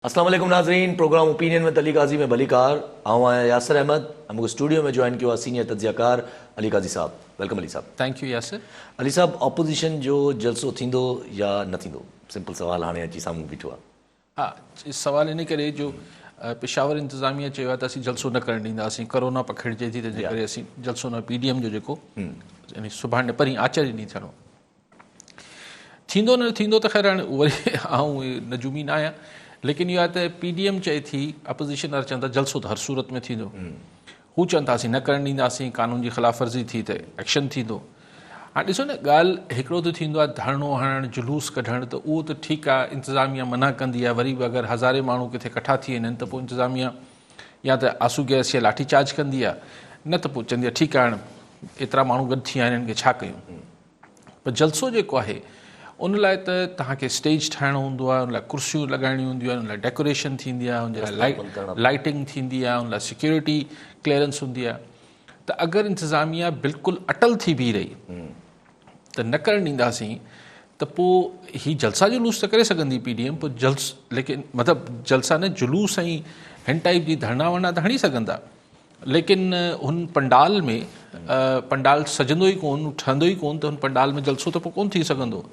अस्सलाम वालेकुम नाज़रीन, प्रोग्राम ओपिनियन में अली काजी में भली कार आऊँ आया यासर अहमद। हमको स्टूडियो में ज्वाइन किया सीनियर तज्जियाकार अली काजी साहब। वेलकम अली साहब। Thank you Yasir. अली साहब, ऑपोजिशन जो जलसो थींदो या न थींदो, सिंपल सवाल हाणे अची साम्हूं बीठो आहे। हाँ, इस सवाल इन करे जो पेशावर इंतज़ामिया चयो आहे त असीं जलसो न करणु ॾींदासीं, कोरोना पखिड़िजे थी, तंहिंजे करे असीं जलसो न PDM जो जेको यानी सुभाणे परीं आचार्य ॾींहुं थियणो थींदो न थींदो त ख़ैर हाणे वरी आऊं नजूमी न आहियां, लेकिन इहो आहे त PDM चए थी, अपोज़िशन वारा चवनि था जलसो त हर सूरत में थींदो। हू चवनि था असीं न करणु ॾींदासीं, कानून जी ख़िलाफ़ वर्ज़ी थी त एक्शन थींदो। हाणे ॾिसो न, ॻाल्हि हिकिड़ो त थींदो आहे धरणो हणणु, जुलूस कढणु, त उहो त ठीकु आहे, इंतिज़ामिया मना कंदी आहे। वरी बि अगरि हज़ारे माण्हू किथे इकट्ठा थी वञनि त पोइ इंतिज़ामिया या त आंसू गैस या लाठी चार्ज कंदी आहे, न त पोइ चवंदी आहे ठीकु आहे, हाणे एतिरा माण्हू गॾु थी विया आहिनि, हिननि खे छा कयूं। पर जलसो जेको आहे उन लाइ त तव्हांखे स्टेज ठाहिणो हूंदो आहे, उन लाइ कुर्सियूं लॻाइणियूं हूंदियूं आहिनि, उन लाइ डेकोरेशन थींदी आहे, उन लाइ लाइटिंग थींदी आहे, उन लाइ सिक्योरिटी क्लीयरेंस हूंदी आहे। त अगरि इंतिज़ामिया बिल्कुलु अटल थी बीह रही त न करणु ॾींदासीं त पोइ हीअ जलसा जुलूस त करे सघंदी PDM, पोइ लेकिन मतिलबु जलसा न, जुलूस ऐं हिन टाइप जी धरना वरना त हणी सघंदा, लेकिन हुन पंडाल में पंडाल सजंदो ई कोन, ठहंदो ई कोन, त हुन पंडाल में जलसो त पोइ कोन थी सघंदो।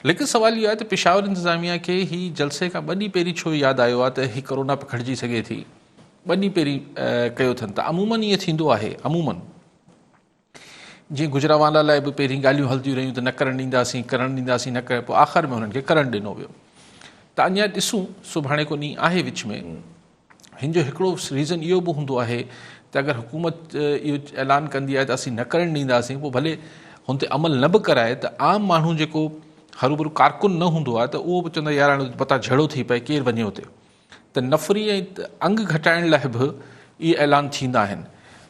लेकिन सवाल इहो आहे त पेशावर इंतिज़ामिया खे हीअ जलसे खां 2 ॾींहं पहिरीं छो यादि आयो आहे त हीअ कोरोना पखिड़िजी सघे थी। 2 ॾींहं पहिरीं कयो अथनि। त अमूमन ईअं थींदो आहे, अमूमन जीअं गुजरावाला लाइ बि पहिरीं ॻाल्हियूं हलंदियूं रहियूं त न करणु ॾींदासीं, न करे, पोइ आख़िर में हुननि खे करणु ॾिनो वियो। त अञा ॾिसूं, सुभाणे को ॾींहुं आहे विच में। हिन जो हिकिड़ो रीज़न इहो बि हूंदो आहे त अगरि हुकूमत इहो ऐलान कंदी आहे त असीं न करणु ॾींदासीं, पोइ भले हुन ते अमल न बि कराए त आम माण्हू जेको हरूभरू कारकुन न हूंदो आहे त उहो बि चवंदो यार हाणे पता झड़ो थी पए, केरु वञे हुते। त नफ़री ऐं अंग घटाइण लाइ बि इहे ऐलान थींदा आहिनि।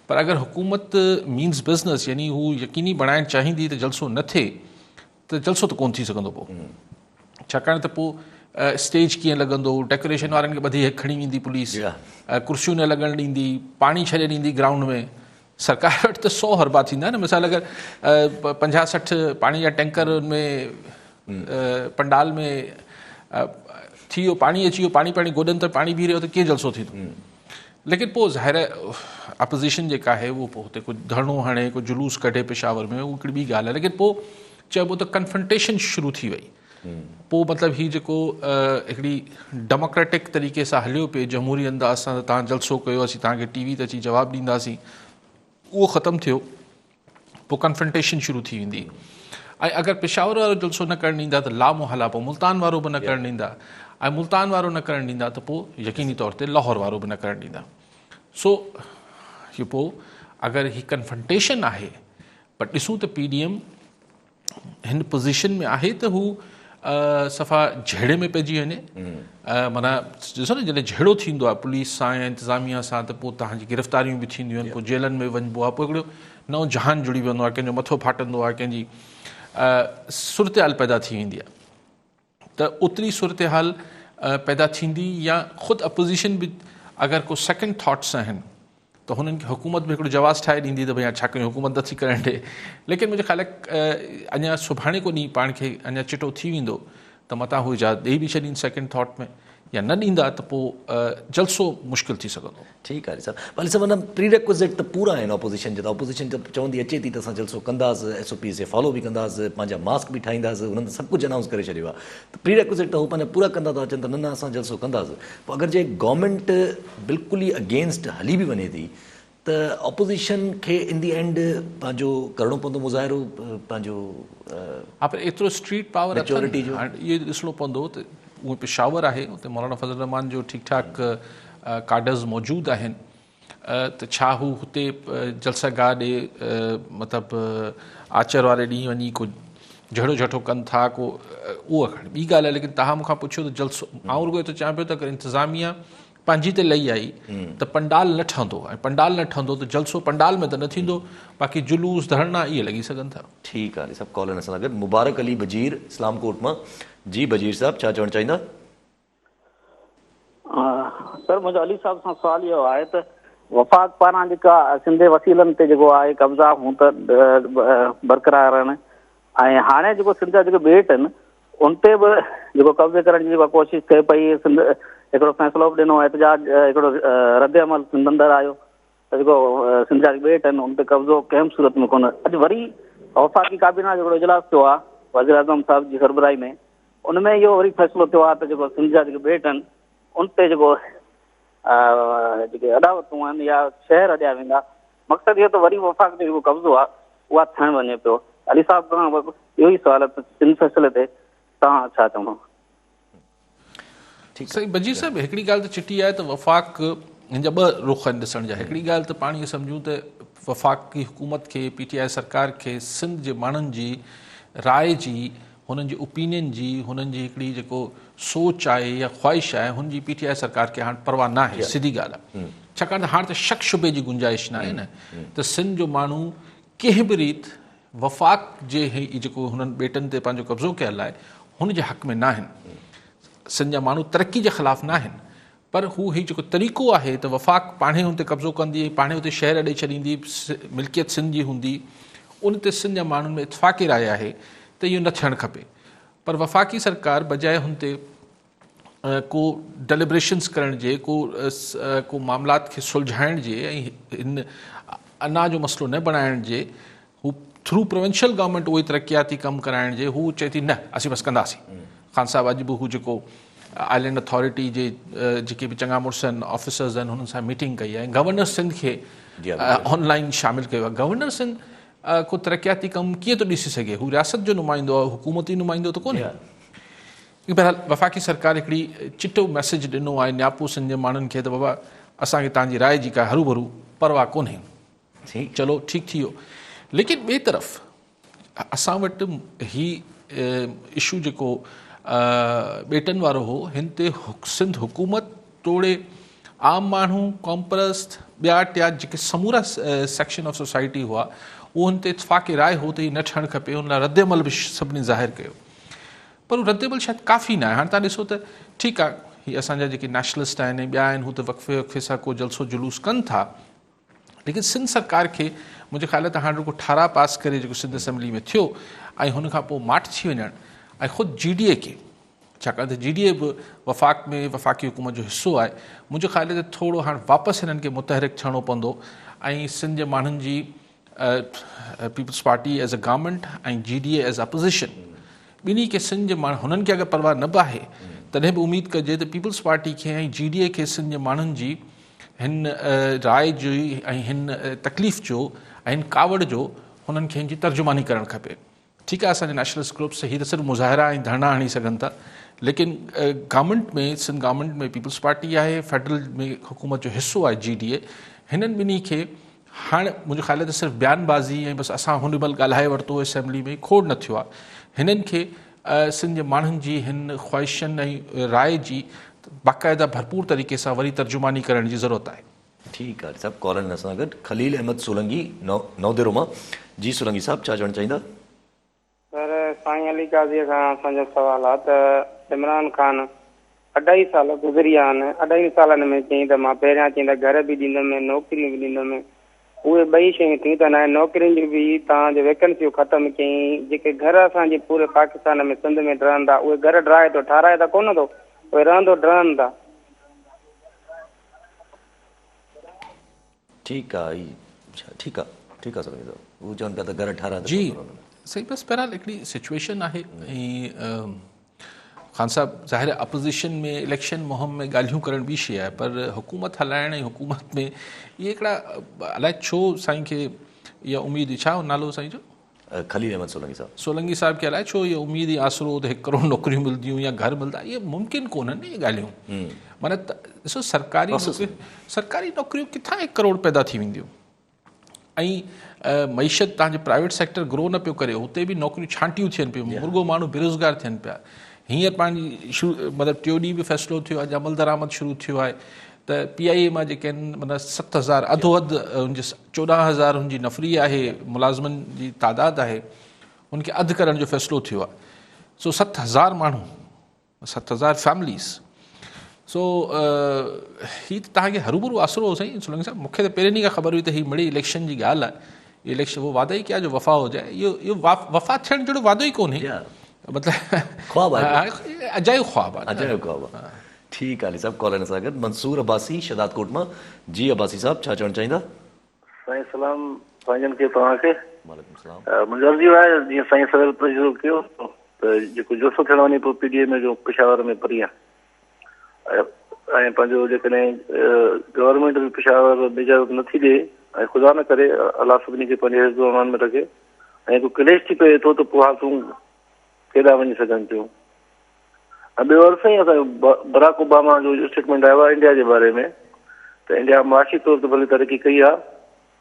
पर अगरि हुकूमत मीन्स बिज़नेस, यानी हू यकीनी बणाइणु चाहींदी त जलसो न थिए, त जलसो त कोन थी सघंदो पोइ। छाकाणि त पोइ स्टेज कीअं लॻंदो, डेकोरेशन वारनि खे ॿधी खणी वेंदी पुलिस, कुर्सियूं न लॻणु ॾींदी, पाणी छॾे ॾींदी ग्राउंड में। सरकार वटि त 100 हरबा थींदा न, मिसाल अगरि 50-60 पाणी जा टैंकर में पंडाल में थी वियो, पाणी अची वियो, पाणी गोॾनि त पाणी बीह रहियो, त कीअं जलसो थींदो। लेकिन पोइ ज़ाहिर अपोज़िशन जेका आहे उहो पोइ हुते कुझु धरणो हणे, कुझु जुलूस कढे पेशावर में, उहा हिकिड़ी ॿी ॻाल्हि आहे। लेकिन पोइ चइबो त कन्फ्रंटेशन शुरू थी वई। पोइ मतिलबु हीअ जेको हिकिड़ी डेमोक्रेटिक तरीक़े सां हलियो पिए, जमहूरी अंदाज़ सां, त तव्हां जलसो कयो, असीं तव्हांखे TV ते अची जवाबु ॾींदासीं, उहो ख़तमु थियो। पोइ कन्फ्रंटेशन शुरू थी वेंदी। ऐं अगरि पेशावर वारो जलसो न करणु ॾींदा त लामोहला पोइ मुल्तान वारो बि न करणु ॾींदा, ऐं मुल्तान वारो न करणु ॾींदा त पोइ यकीनी तौर ते लाहौर वारो बि न करणु ॾींदा। सो हीअ पोइ अगरि हीअ कन्फ्रंटेशन आहे, पर ॾिसूं त PDM हिन पोज़ीशन में आहे त हू सफ़ा झेड़े में पइजी वञे। माना ॾिसो न, जॾहिं झेड़ो थींदो आहे पुलिस सां या इंतिज़ामिया सां, त पोइ तव्हांजी गिरफ़्तारियूं बि थींदियूं आहिनि, पोइ जेलनि में वञिबो आहे, पोइ हिकिड़ो नओं जहान जुड़ी वेंदो आहे, कंहिंजो मथो फाटंदो आहे, कंहिंजी सूरत हाल पैदा थी वेंदी आहे। त ओतिरी सूरत हाल पैदा थींदी, या ख़ुदि अपोज़िशन बि अगरि को सेकेंड थॉट्स आहिनि त हुननि खे हुकूमत बि हिकिड़ो जवाज़ ठाहे ॾींदी त भई छा कयूं, हुकूमत नथी करणु ॾे। लेकिन मुंहिंजे ख़्याल अञा सुभाणे को ॾींहुं पाण खे अञा चिटो थी वेंदो त मतां हू इजाज़त ॾेई बि छॾीनि सेकेंड थॉट में, या न ॾींदा त पोइ जलसो मुश्किल थी सघंदो। ठीकु आहे सर। भले सभु माना प्रीरेक्विज़िट त पूरा आहिनि ऑपोज़िशन जा। त ऑपोज़िशन जब चवंदी अचे थी त असां जलसो कंदासीं, SOPs खे फॉलो बि कंदासीं, पंहिंजा मास्क बि ठाहींदासीं, हुननि सभु कुझु अनाउंस करे छॾियो आहे। त प्रीरेक्विज़िट त हू पंहिंजा पूरा कंदा था अचनि त न असां जलसो कंदासीं। पोइ अगरि जे गवर्नमेंट बिल्कुलु ई अगेंस्ट हली बि वञे थी त ऑपोज़िशन खे इन दी एंड पंहिंजो करिणो पवंदो मुज़ाहिरो, पंहिंजो हा, पर एतिरो स्ट्रीट पावर मेजॉरिटी जो इहो ॾिसणो पवंदो। त उहो पेशावर आहे, उते मौलाना फज़ल रहमान जो ठीकु ठाकु कार्डर्स मौजूदु आहिनि, त छा हू हुते जलसागाह ॾे मतिलबु आचर वारे ॾींहुं वञी को झड़ो झटो कनि था, को उहा खणी ॿी ॻाल्हि आहे। लेकिन तव्हां मूंखां पुछियो त जलसो, आउं रुॻो त चवां पियो त अगरि इंतिज़ामिया पंहिंजी ते लही आई त पंडाल न ठहंदो, ऐं पंडाल न ठहंदो त जलसो पंडाल में त न थींदो, बाक़ी जुलूस धरना इहे लॻी सघनि था। ठीकु आहे सभु कॉल सां गॾु। मुबारक अली बजीर इस्लामकोट मां। जी बजीर साहब, छा चवणु चाहींदा? सर, मुंहिंजो अली साहब सां सुवालु इहो आहे त वफ़ाक़ पारां जेका सिंध वसीलनि ते जेको आहे कब्ज़ा हू त बरक़रार आहिनि, ऐं हाणे जेको सिंध जा जेके ॿेट आहिनि उन ते बि जेको कब्ज़े करण जी जेका कोशिशि थिए पई, सिंध हिकिड़ो फ़ैसिलो बि ॾिनो, एहतजाज हिकिड़ो रद्द अमल सिंध अंदरि आयो त जेको सिंध जा ॿेट आहिनि उन ते कब्ज़ो कंहिं बि सूरत में कोन्हे। अॼु वरी वफ़ाक़ी काबीना जो हिकिड़ो इजलास थियो आहे वज़ीर आज़म साहिब जी सरबराही में, उन में इहो वरी फ़ैसिलो थियो आहे त जेको सिंध जा जेके ॿेट आहिनि उन ते जेको जेके अदावतूं आहिनि या शहर अॾिया वेंदा, मक़सदु इहो त वरी वफ़ाक़ जो जेको कब्ज़ो आहे उहा थियणु वञे पियो। अली साहिब खां इहो ई सुवाल आहे त सिंध फ़ैसिले ते तव्हां छा चवंदो? सही बजीर साहिब, हिकिड़ी ॻाल्हि त चिटी आहे त वफ़ाक़ हिन जा ॿ रुख़ आहिनि ॾिसण जा। हिकिड़ी ॻाल्हि त पाण इहे सम्झूं त वफ़ाक़ी हुकूमत खे, PTI सरकार खे सिंध जे माण्हुनि जी राय जी, हुननि जी ओपिनियन जी, हुननि जी हिकिड़ी जेको सोच आहे या ख़्वाहिश आहे, हुनजी PTI सरकार खे हाणे परवाह न आहे, सिधी ॻाल्हि आहे। छाकाणि त हाणे त शक शुबे जी गुंजाइश न आहे न त सिंध जो माण्हू कंहिं बि रीति वफ़ाक़ जे जेको हुननि ॿेटनि ते पंहिंजो कब्ज़ो कयल आहे हुनजे हक़ में न आहिनि। सिंध जा माण्हू तरक़ी जे ख़िलाफ़ न आहिनि, पर हू ही जेको तरीक़ो आहे त वफ़ाक़ पाणे हुन ते कब्ज़ो कंदी, पाणे हुते शहर ॾेई छॾींदी, मिल्कियत सिंध जी हूंदी, उन ते सिंध जा माण्हुनि में इतफ़ाक़ी राय आहे त इहो न थियणु खपे। पर वफ़ाक़ी सरकार बजाए हुन ते को डेलिब्रेशन्स करण जे, को मामलात खे सुलझाइण जे ऐं हिन अना जो मसइलो न बणाइण जे, हू थ्रू प्रोविंशियल गवर्नमेंट उहे तरक़ियाती कमु कराइण जे, हू चए थी न असीं बसि कंदासीं। ख़ान साहिब अॼु बि हू जेको आइलैंड अथॉरिटी जे जेके बि चङा मुड़ुस आहिनि, ऑफिसर्स आहिनि, हुननि सां मीटिंग कई आहे। गवर्नर सिंध खे ऑनलाइन शामिलु कयो आहे। गवर्नर सिंध को तरक़ियाती कमु कीअं थो ॾिसी सघे? हू रियासत जो नुमाइंदो आहे, हुकूमती नुमाइंदो त कोन्हे। बहरहाल वफ़ाक़ी सरकार हिकिड़ी चिटो मैसेज ॾिनो आहे न्यापो सिंध जे माण्हुनि खे त बाबा असांखे तव्हांजी राय जी का हरू भरू परवाह कोन्हे। चलो ठीकु थी वियो। लेकिन ॿिए तरफ़ असां वटि ही इशू जेको ॿेटनि वारो हो, हिन ते सिंध हुकूमत तोड़े आम माण्हू, कॉम्परस्ट, ॿिया टिया जेके समूरा सेक्शन ऑफ सोसाइटी हुआ, उहो हुन ते इतफ़ाक़ी राय हो त हीअ न थियणु खपे। हुन लाइ रद्द अमल बि सभिनी ज़ाहिरु कयो, पर उहो रद्द अमल शायदि काफ़ी न आहे। हाणे तव्हां ॾिसो त ठीकु आहे, हीअ असांजा जेके नेशनलिस्ट आहिनि, ॿिया आहिनि, हू त वक़्फ़े वक़्फ़े सां को जलसो जुलूस कनि था, लेकिन सिंध सरकार खे मुंहिंजे ख़्याल त हाणे रुगो ठाराह पास करे जेको सिंध असेंबली में थियो ऐं हुन खां पोइ माठ थी वञणु, ऐं ख़ुदि GDA खे, छाकाणि त GDA बि वफ़ाक़ में वफ़ाक़ी हुकूमत जो हिसो आहे, मुंहिंजे ख़्याल ते थोरो हाणे वापसि हिननि खे मुतहरिक थियणो पवंदो ऐं सिंध जे माण्हुनि जी Peoples Party as a government ऐं GDA एज़ अपोज़िशन ॿिन्ही खे सिंध जे माण्हू, हुननि खे अगरि परवाह न बि आहे तॾहिं बि उमेदु कजे त पीपल्स पार्टी खे ऐं GDA खे सिंध जे माण्हुनि जी हिन राय जी ऐं हिन तकलीफ़ जो ऐं हिन कावड़ जो हुननि खे हिन जी तर्जुमानी करणु खपे। ठीकु आहे, असांजे नेशनलिस्ट ग्रुप्स हीअ त सिर्फ़ु मुज़ाहिरा ऐं धरना हणी सघनि था, लेकिन गवर्नमेंट में, सिंध गवर्नमेंट में पीपल्स पार्टी आहे, फेडरल में हुकूमत जो हिसो आहे GDA, हिननि ॿिन्ही खे हाणे मुंहिंजो ख़्याल आहे त सिर्फ़ु बयानबाज़ी ऐं बसि असां हुन महिल ॻाल्हाए वरितो असेंबली में खोड़ न थियो आहे। हिननि खे सिंध जे माण्हुनि जी हिन ख़्वाहिशनि ऐं राय जी बाक़ाइदा भरपूर तरीक़े सां वरी तर्जुमानी करण जी ज़रूरत आहे। ठीकु आहे साहिबु, कॉल आहिनि असां गॾु। खलील अहमद सोलंगी नवदेरो मां। जी सोलंगी साहिबु, छा चवणु चाहींदा? सर, साईं अली काज़ीअ खां असांजो सुवालु आहे त इमरान ख़ान 2.5 साल गुज़री विया आहिनि। 2.5 सालनि में चई त मां पहिरियां चई त घर बि ॾींदुमि, नौकिरियूं बि ॾींदुमि। उहे ॿई शयूं थियूं त न, नौकिरियुनि जी बि तव्हांजो वैकेंसियूं ख़तमु कयईं। जेके घर असांजे पूरे पाकिस्तान में सिंध में रहंदा, उहे घर ड्राए थो, ठाराए त कोन थो, उहे रहंदो ड्रहनि था। ठीकु आहे, ठीकु आहे, ठीकु आहे सोलंगी साहिबु, हू चवनि पिया त घर ठाराए जी सही। बसि बहरहाल हिकिड़ी सिचुएशन आहे ऐं ख़ान साहिबु ज़ाहिर अपोज़िशन में इलेक्शन मुहिम में ॻाल्हियूं करण ॿी शइ आहे, पर हुकूमत हलाइण ऐं हुकूमत में इहे हिकिड़ा अलाए छो साईं खे इहा उमेदु, छा नालो साईं जो? खलील अहमद सोलंगी साहिबु। सोलंगी साहिब खे अलाए छो इहा उमेदु आसरो त 1 करोड़ नौकरियूं मिलंदियूं या घर मिलंदा, इहे मुमकिन कोन्हनि इहे ॻाल्हियूं। माना ॾिसो, सरकारी नौकरियूं किथां 1 करोड़ पैदा थी वेंदियूं, ऐं मईशत तव्हांजे प्राइवेट सेक्टर ग्रो न पियो करे, हुते बि नौकरियूं छांटियूं थियनि पियूं, मुर्गो माण्हू बेरोज़गार थियनि पिया। हींअर पंहिंजी मतिलबु टियों ॾींहुं बि फ़ैसिलो थियो आहे, अमल दरामद शुरू थियो आहे त PIA मां जेके आहिनि मतिलबु 7,000 अधो अधु हुनजे 14,000 हुनजी नफ़री आहे, मुलाज़िमनि जी तादादु आहे, हुनखे अधु करण जो फ़ैसिलो थियो आहे। सो 7,000 माण्हू, 7,000 फैमिलीज़। सो हीअ त तव्हांखे हरूभरू आसरो हो साईं सोलंगी साहिबु। मूंखे त पहिरें ॾींहं खां ख़बर हुई त हीअ मिड़ी इलेक्शन जी ॻाल्हि आहे। इलेक्शन वो वादा ई कया जो वफ़ा हो जाए, इहो वफ़ा थियण जहिड़ो वादो ई कोन्हे। ख्वाब आहे मतिलबु अजायो ख्वाब आहे। अजय ख्वाब आहे। ठीकु आहे अली साहब, कॉल सां गॾु मंसूर अब्बासी शदादकोट मां। जी अब्बासी साहब, छा चवणु चाहींदा? साईं सलाम साईं खे तव्हांखे। वालेकुम सलाम। मुंहिंजो अर्ज़ी आहे जीअं साईं सवेल शुरू कयो त जेको जलसो थियण वञे पियो PDA में जो पेशावर में परीहं, ऐं पंहिंजो जेकॾहिं गवर्नमेंट बि पेशावर में इजाज़त नथी ॾिए ऐं ख़ुदा न करे अलाह सभिनी खे पंहिंजे हिफ़्ज़ अमान में रखे ऐं को क्लेश थी पए थो त पोइ हालतूं केॾा वञी सघनि थियूं। ऐं ॿियो अर्ज़ु साईं, असांजो बराक ओबामा जो स्टेटमेंट आयो आहे इंडिया जे बारे में, त इंडिया माशी तौर ते भली तरक़ी कई आहे,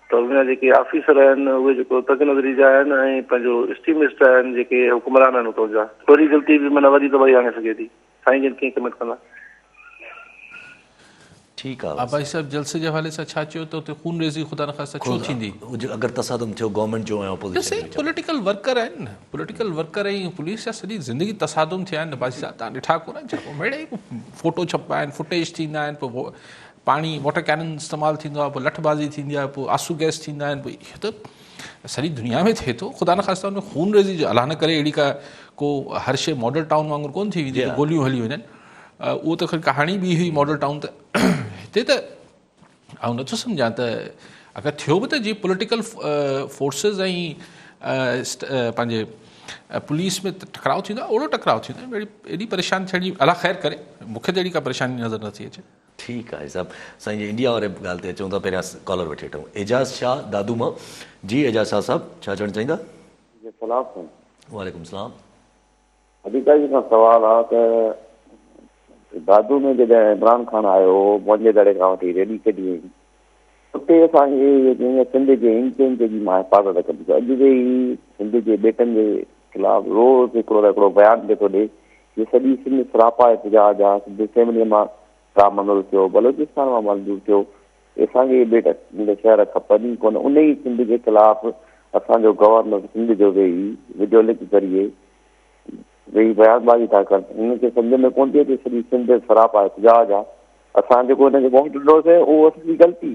त हुन जेके ऑफिसर आहिनि उहे जेको तक नज़री जा आहिनि ऐं पंहिंजो एक्सट्रीमिस्ट आहिनि जेके हुकुमरान आहिनि उतां जा, थोरी ग़लती बि माना वॾी दॿाई आणे सघे थी। साईं जन कीअं कमेंट कंदा? ठीकु आहे अब्बासी साहब, जलसे जे हवाले सां छा चयो त उते खून रेज़ी ख़ुदा न ख़ास्ता छो थींदी? अगरि तसादुम थियो गवर्नमेंट जो ऐं ॾिसे ऑपोजिशन पॉलिटिकल वर्कर आहिनि न, पॉलिटिकल वर्कर ऐं पुलिस जा सॼी ज़िंदगी तसादुम थिया आहिनि। अब्बासी साहब तव्हां ॾिठा कोन छा पोइ मिड़े फोटो छपा आहिनि, फुटेज थींदा आहिनि, पोइ पाणी वाटर कैनन इस्तेमालु थींदो आहे, पोइ लठबाज़ी थींदी आहे, पोइ आंसू गैस थींदा आहिनि, पोइ इहो त सॼी दुनिया में थिए थो। ख़ुदा न ख़ास्ता हुन खून रेज़ी जो अलाह न करे अहिड़ी को हर शइ मॉडल टाउन वांगुरु कोन थी वेंदी, गोलियूं हली वञनि। उहो त ख़ैर कहाणी ॿी हुई मॉडल टाउन। त हिते त ऐं नथो सम्झां त अगरि थियो बि त जीअं पॉलिटिकल फोर्सिस ऐं पंहिंजे पुलिस में टकराव थींदो आहे, ओड़ो टकराव थींदो आहे। एॾी परेशानी थियणी अलाह ख़ैर करे, मूंखे त अहिड़ी का परेशानी नज़र नथी अचे। ठीकु आहे साहब। साईं जी इंडिया वारे ॻाल्हि ते अचूं था, पहिरियां कॉलर वठी वठूं। एजाज़ शाह दादू मां। जी एजाज़ शाह साहब, छा चवणु चाहींदा? सलाम साईं। वालेकुम सलाम। अधिकारी खां सवाल आहे त दादू में जॾहिं इमरान खान आयो मुंहिंजे दड़े खां वठी रेडी कढी हुई, उते असांखे सिंध जे इंच इंच जी मां हिफ़ाज़त कबी। अॼु जे ई सिंध जे बेटनि जे ख़िलाफ़ रोज़ हिकिड़ो न हिकिड़ो बयानु पियो थो ॾिए कि सॼी सिंध सरापा एहतजाज आहे, सिंध असेंबलीअ मां राम मंदरु थियो, बलोचिस्तान मां मंज़ूर थियो, असांखे बेट शहर खपनि कोन। उन ई सिंध जे ख़िलाफ़ असांजो गवर्नर सिंध जो वेही वीडियो लिंक ज़रिए वेही बयानबाज़ी था कनि। हिनखे सम्झ में कोन थी अचे सॼी सिंध सरापा एहतजाज आहे। असां जेको हिनखे वोट ॾिनोसीं उहो असांजी ग़लती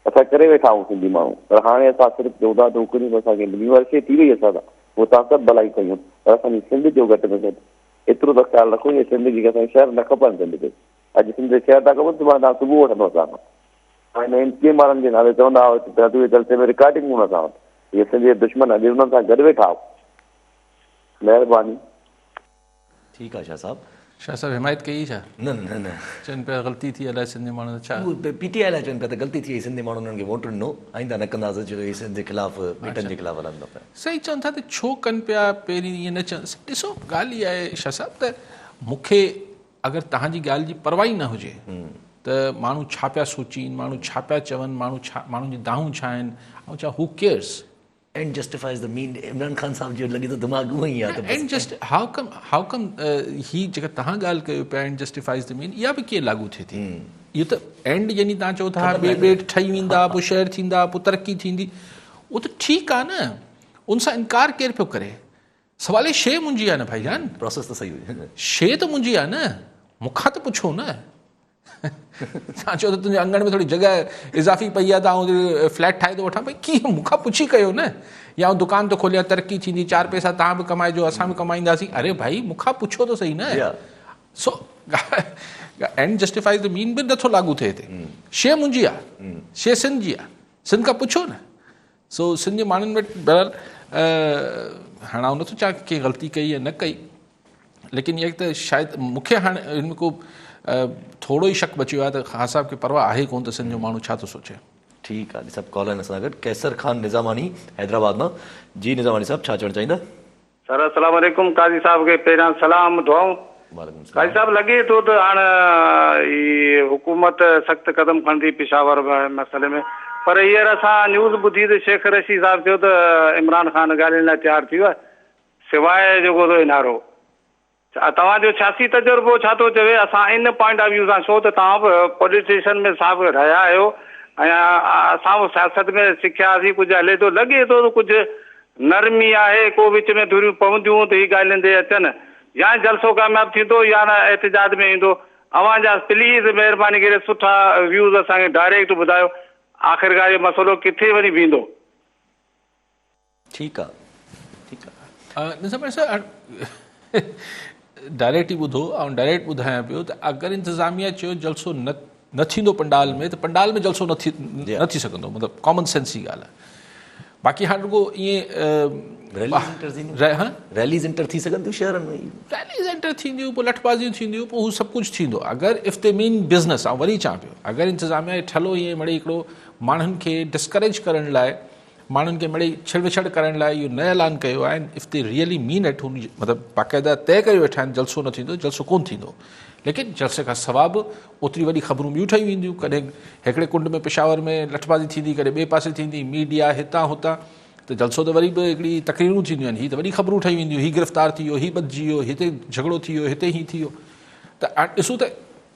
असां करे वेठा आहियूं सिंधी माण्हू, पर हाणे असां सिर्फ़ु चऊं था त हुकुरी असांखे मिली वर्षे थी वई असां सां, उहो तव्हां सभु भलाई कयूं, पर असांजी सिंध जो घटि में घटि एतिरो त ख़्यालु रखो इहे सिंध जी असांखे शहर न खपनि। सिंध खे अॼु सिंध शहर था खपनि, सुभाणे तव्हां सुबुह वठंदो असां खां। हिन कंहिं माण्हुनि जे नाले चवंदा हुआ त जलसे में रिकॉर्डिंग कोन असां वटि, इहे सिंध जे दुश्मन अॼु हुननि सां गॾु वेठा आहियो। महिरबानी। ठीकु आहे शाह साहब। शाह साहब हिमायत कई छा? न न न, चवनि पिया ग़लती थी अलाए सिंधी माण्हू छा? PTI लाइ चवनि पिया त ग़लती थी वई, सिंधी माण्हू उन्हनि खे वोट ॾिनो, आईंदा न कंदासीं, छो इहे सिंध जे ख़िलाफ़ बेटनि जे ख़िलाफ़ हलंदा पिया। सही चवनि था त छो कनि पिया, पहिरीं ईअं न चवनि। ॾिसो ॻाल्हि इहा आहे शाह साहब त मूंखे अगरि तव्हांजी ॻाल्हि जी परवाही न हुजे त माण्हू छा पिया सोचीनि, माण्हू छा पिया चवनि, माण्हुनि जी दाहूं छा आहिनि, ऐं छा who cares and justifies the mean. Imran Khan साहब जो लॻे थो दिमाग़ उहो ई आहे। एंड जस्ट हाउ कम ही जेका तव्हां ॻाल्हि कयो पिया एंड जस्टिफाइज द मीन, इहा बि कीअं लागू थिए थी? इहो त एंड यानी तव्हां चओ था ॿिए ठही वेंदा, पोइ शहर थींदा, पोइ तरक़ी थींदी, उहो त ठीकु आहे न, उन सां इनकार केरु पियो करे? सवाल शइ मुंहिंजी आहे न भाईजान, प्रोसेस त सही हुजे, शइ त मुंहिंजी आहे न, मूंखां त पुछो न। तव्हां चओ त तुंहिंजे अंगण में थोरी जॻह इज़ाफ़ी पई आहे, तव्हां फ्लैट ठाहे थो वठां, भई कीअं मूंखां पुछी कयो न, या दुकान थो खोलियां, तरक़ी थींदी, 4 पैसा तव्हां बि कमाइजो, असां बि कमाईंदासीं। अरे भाई मूंखां पुछो त सही न। So and justifies the mean बि नथो लागू थिए हिते। शइ मुंहिंजी आहे, शइ सिंध जी आहे, सिंध खां पुछो न। सो सिंध जे माण्हुनि में बहरहाल हाणे आउं नथो चाहियां कंहिं ग़लती कई या न कई, लेकिन इहा त शायदि मूंखे हाणे हिन में को थोरो ई शक बचियो आहे त ख़ान साहब खे परवाह आहे कोन त सिंध जो माण्हू छा थो सोचे। ठीकु आहे, सभु कॉल आहिनि असां गॾु। कैसर खान निज़ामानी हैदराबाद मां। जी निज़ामानी साहब, छा चवणु चाहींदा? सर अस्सलाम वालेकुम। काज़ी साहब खे पहिरियां सलाम दुआऊं। काज़ी साहब, लॻे थो त हाणे ई हुकूमत सख़्तु क़दम खणंदी पेशावर मसइले में, पर हींअर असां न्यूज़ ॿुधी त शेख रशीद साहब चयो त इमरान खान ॻाल्हाइण लाइ तयारु थी वियो आहे, सवाइ जेको इनारो। तव्हांजो सियासी तजुर्बो छा थो चवे? असां इन पॉइंट ऑफ व्यू सां, छो त तव्हां बि पॉलिटिशियन में साहब रहिया आहियो ऐं असां बि सियासत में सिखियासीं, कुझु हले थो, लॻे थो त कुझु नरमी आहे, को विच में थोरियूं पवंदियूं त ही ॻाल्हियुनि ते अचनि, या जलसो कामयाबु थींदो या न एहतजाज में ईंदो। अवां जा प्लीज़ महिरबानी करे सुठा व्यूज़ असांखे डायरेक्ट ॿुधायो, आख़िरकार इहो मसइलो किथे वञी बीहंदो। ठीकु आहे, ठीकु आहे। निज़ाम साहब डायरेक्ट ई ॿुधो ऐं डायरेक्ट ॿुधायां पियो त अगरि इंतिज़ामिया चयो जलसो न थींदो पंडाल में त पंडाल में जलसो न थी सघंदो, मतिलबु कॉमन सेंस जी ॻाल्हि आहे। बाक़ी हाणे रुगो ईअं रैलीज़ इंटर थी सघनि थियूं शहरनि में, रैलीज़ इंटर थींदियूं, पोइ लठबाज़ियूं थींदियूं, पोइ हू सभु कुझु थींदो। अगरि इफ़ दे मीन बिज़नेस, ऐं वरी चवां पियो अगरि इंतिज़ामिया ठलो ईअं मिड़ई हिकिड़ो माण्हुनि खे डिस्करेज करण लाइ, माण्हुनि खे मिड़ई छिड़विछड़ करण लाइ इहो न ऐलान कयो आहे, if they really mean it, मतिलबु बाक़ाइदा तय करे वेठा आहिनि जलसो न थींदो, जलसो कोन थींदो। लेकिन जलसे खां सवाइ बि ओतिरी वॾी ख़बरूं ॿियूं ठही वेंदियूं, कॾहिं हिकिड़े कुंड में पेशावर में लठबाज़ी थींदी, कॾहिं ॿिए पासे थींदी, मीडिया हितां हुतां, त जलसो त वरी बि हिकिड़ी तकरीरूं थींदियूं आहिनि, हीअ त वॾी ख़बरूं ठही वेंदियूं, हीअ गिरफ़्तार थी वियो, हीअ ॿधिजी वियो, हिते झगड़ो थी वियो, हिते हीअं थी वियो। त ॾिसूं त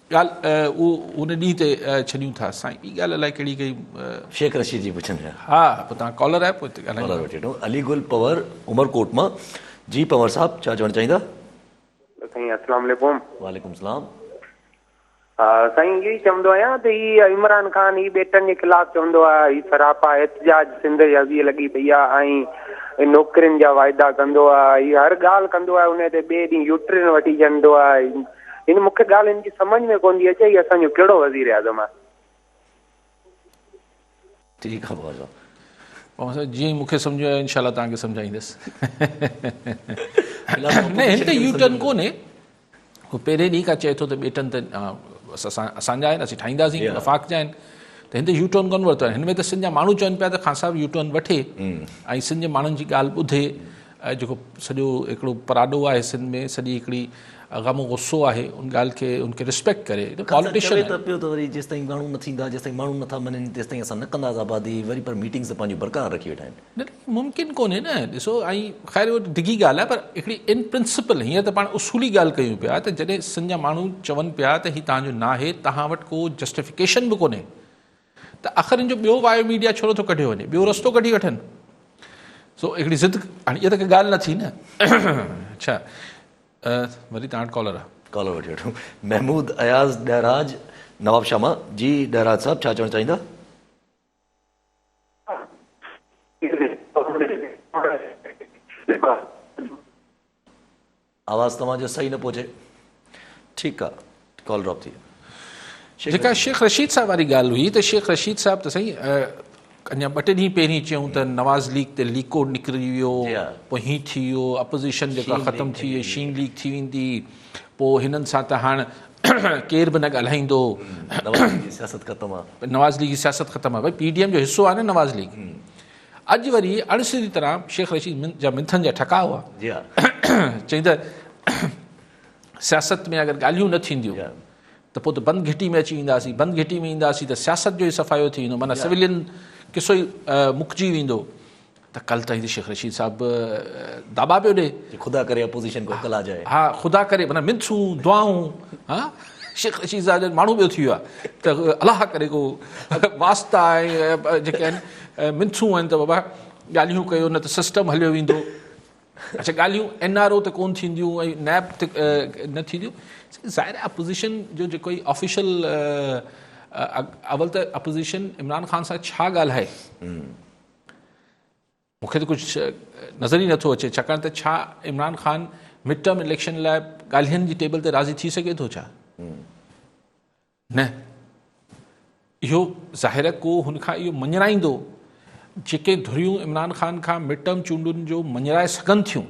ॻाल्हि उन ॾींहं ते छॾियूं था। साईं ॿी ॻाल्हि अलाए कहिड़ी कई, शेख रशीद जी पुछनि पिया। हा, पोइ तव्हां कॉलर आहे, पोइ हिते ॻाल्हायूं। अलीगुल पवर उमरकोट मां। जी पवर साहब, छा चवणु चाहींदा? साईं अस्सलाम वालेकुम। वालेकुम सलाम। साईं इहो ई चवंदो आहियां त हीअ इमरान ख़ान ही ॿेटनि जे ख़िलाफ़ चवंदो आहे, ही सरापा एहतजाज सिंध जी अॻी लॻी पई आहे, ऐं नौकरियुनि जा वाइदा कंदो आहे, हीअ हर ॻाल्हि कंदो आहे, उन ते ॿिए ॾींहुं यूट्रिन वठी छॾींदो आहे। हिन मूंखे ॻाल्हि हिन जी सम्झ में कोन थी अचे, हीअ असांजो कहिड़ो वज़ीर आज़म आहे? ठीकु आहे बाबा, जीअं मूंखे सम्झो आहे इनशाला तव्हांखे सम्झाईंदुसि। न, हिन ते यू टर्न कोन्हे, हू पहिरें ॾींहुं खां चए थो त ॿेटनि ते असांजा आहिनि, असीं ठाहींदासीं, वफ़ाक़ जा आहिनि, त हिन ते यू टर्न कोन वरितो आहे। हिन में त सिंध जा माण्हू चवनि पिया त ख़ान साहिबु यू टर्न वठे ऐं सिंध जे माण्हुनि जी ॻाल्हि ॿुधे। जेको सॼो हिकिड़ो पराडो आहे सिंध में, सॼी हिकिड़ी गमो गुस्सो आहे, उन ॻाल्हि खे उनखे रिस्पेक्ट करे। पॉलिटिशियन त पियो त वरी जेसिताईं माण्हू न थींदा, जेसिताईं माण्हू नथा मञनि, तेसिताईं असां न कंदासीं आबादी, वरी पर मीटिंग्स त पंहिंजूं बरक़रार रखी वेठा आहिनि। न, मुमकिन कोन्हे न। ॾिसो, ऐं ख़ैर उहो डिघी ॻाल्हि आहे, पर हिकिड़ी इन प्रिंसिपल हीअं त पाण उसूली ॻाल्हि कयूं पिया त जॾहिं सिंध जा माण्हू चवनि पिया त हीउ तव्हांजो न आहे, तव्हां वटि को जस्टिफिकेशन बि कोन्हे, त आख़िर हिन जो ॿियो वायो मीडिया छो नथो कढियो वञे, ॿियो रस्तो कढी वठनि। सो हिकिड़ी ज़िद, हाणे इहा त ॻाल्हि न थी न। अच्छा, वरी तव्हां वटि कॉलर आहे, कॉलर वठी वठूं। महमूद अयाज़ डहराज नवाब शामा। जी डहराज साहब, छा चवणु चाहींदा? आवाज़ तव्हांजो सही न पहुचे। ठीकु आहे, कॉल ड्रॉप थी। जेका शेख रशीद साहिब वारी ॻाल्हि हुई, त शेख रशीद साहिब त सही अञा 2 ॾींहं पहिरीं चयूं त नवाज़ लीग ते लीको निकिरी वियो, पोइ हीअं थी वियो, अपोज़िशन जेका ख़तमु थी वई, शीन लीग थी वेंदी, पोइ हिननि सां त हाणे केर बि न ॻाल्हाईंदो, सियासत ख़तमु आहे, नवाज़ लीग जी सियासत ख़तमु आहे। भई PDM जो हिसो आहे न नवाज़ लीग। अॼु वरी अणसिधी तरह शेख रशीद जा मिथनि जा ठका हुआ, चई त सियासत में अगरि ॻाल्हियूं न थींदियूं त पोइ त बंदि घिटी में अची वेंदासीं, बंदि घिटी में ईंदासीं त सियासत जो ई सफ़ायो थी वेंदो, माना सिविलियन किसो ई मुकिजी वेंदो। त कल्ह ताईं शेख रशीद साहिबु दाबा पियो ॾे, ख़ुदा करे अपोज़िशन को अकल आ जाए। हा, ख़ुदा करे, माना मिथूं दुआऊं। हा, शेख रशीद साहिब माण्हू ॿियो थी वियो आहे त अलाह करे को वास्ता ऐं जेके आहिनि मिथूं आहिनि त बाबा ॻाल्हियूं कयो, न त सिस्टम हलियो वेंदो। अच्छा, ॻाल्हियूं NRO ते कोन थींदियूं ऐं नैब ते न थींदियूं। ज़ाहिर आहे अपोज़िशन जो जेको ई ऑफिशियल अवल त अपोज़िशन इमरान ख़ान सां छा ॻाल्हाए, मूंखे त कुझु नज़र ई नथो अचे, छाकाणि त छा Imran Khan mid term election लाइ ॻाल्हियुनि जी टेबल ते राज़ी थी सघे थो छा? न, इहो ज़ाहिर को हुनखां इहो मञराईंदो, जेके धुरियूं इमरान ख़ान खां मिड टर्म चूंडुनि जो मञराए सघनि थियूं,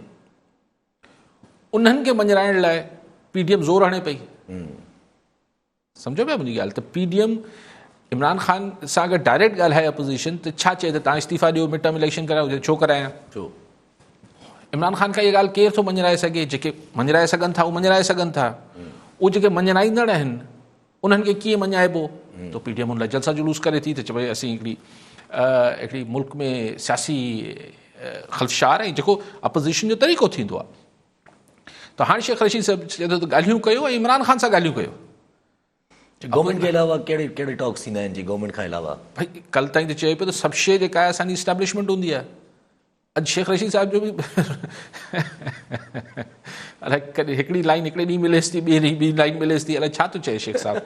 उन्हनि खे मञराइण लाइ PDM ज़ोर हणे पई। सम्झो पिया मुंहिंजी ॻाल्हि? त PDM इमरान ख़ान सां अगरि डायरेक्ट ॻाल्हाए अपोज़िशन त छा चए त तव्हां इस्तीफ़ा ॾियो, मिड टर्म इलेक्शन करायो, छो करायां? छो इमरान ख़ान खां इहा ॻाल्हि केरु थो मञराए सघे? जेके मञराए सघनि था उहे मञराए सघनि था, उहे जेके मञराईंदड़ आहिनि उन्हनि खे कीअं मञाइबो? त PDM उन लाइ जलसा जुलूस करे थी त चए भई असीं हिकिड़ी मुल्क में सियासी ख़लशार ऐं जेको अपोज़िशन जो तरीक़ो थींदो आहे। त हाणे शेख रशीद साहिब चए थो त ॻाल्हियूं कयो ऐं इमरान ख़ान सां ॻाल्हियूं कयो। गवर्नमेंट के अलावा कहिड़े टॉक्स थींदा आहिनि जी गवर्नमेंट खां अलावा? भई कल्ह ताईं त चए पियो त सभु शइ जेका आहे असांजी इस्टेब्लिशमेंट हूंदी आहे। अॼु शेख रशीद साहिब जो बि अलाए कॾहिं हिकिड़ी लाइन हिकिड़े ॾींहुं मिलेसि थी, ॿिए ॾींहुं ॿी लाइन मिलेसि थी, अलाए छा थो चए शेख साहिब।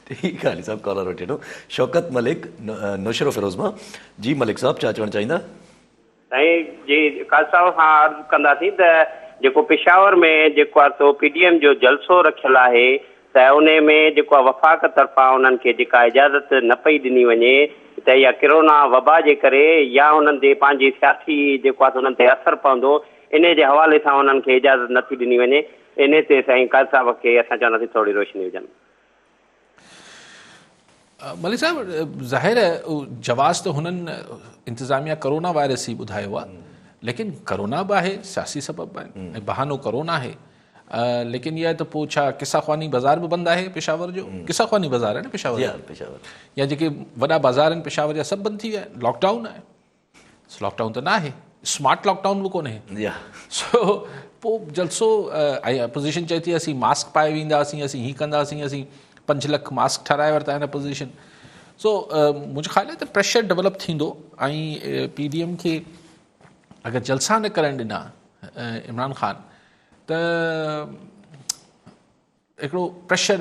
त ठीकु आहे साहब, कॉलर वठी वठो। शौकत मलिक नौशरो फिरोज़ मां। जी मलिक साहब, छा चवणु चाहींदा? साईं जी काज़ी साहिब खां अर्ज़ु कंदासीं त जेको पेशावर में जेको आहे सो PDM जो जलसो रखियलु आहे त उन में जेको आहे वफ़ाक़ तरफ़ां उन्हनि खे जेका इजाज़त न पई ॾिनी वञे त इहा कोरोना वबा जे करे या उन्हनि जे पंहिंजी सियासी जेको आहे उन्हनि ते असरु पवंदो इन जे हवाले सां उन्हनि खे इजाज़त नथी ॾिनी वञे। इन ते साईं काज़ी साहिब खे असां चवंदासीं थोरी रोशनी हुजनि। मलिक साहब ज़ाहिर है जवाज़ तो हुननि इंतज़ामिया कोरोना वायरस ही ॿुधायो आहे, लेकिन कोरोना बि आहे, सियासी सबब आहिनि ऐं बहानो कोरोना आहे। लेकिन यह तो पोइ छा किसाख़्वानी बाज़ार भी बंद है पेशावर जो, किसाख़्वानी बाज़ार है ना पेशावर या जेके वॾा बाज़ार आहिनि पेशावर जा सभु बंदि थी विया आहिनि। लॉकडाउन आहे, लॉकडाउन तो ना है, स्मार्ट लॉकडाउन भी कोन्हे। सो पोइ जलसो ऐं अपोज़िशन चए थी असीं मास्क पाए वेंदासीं, असीं हीअं कंदासीं, असीं 5 लाख मास्क ठाराए वरिता आहिनि अपोज़िशन। सो मुंहिंजो ख़्यालु आहे त प्रेशर डेवलप थींदो ऐं PDM खे अगरि जलसा न करणु ॾिना इमरान ख़ान त हिकिड़ो प्रेशर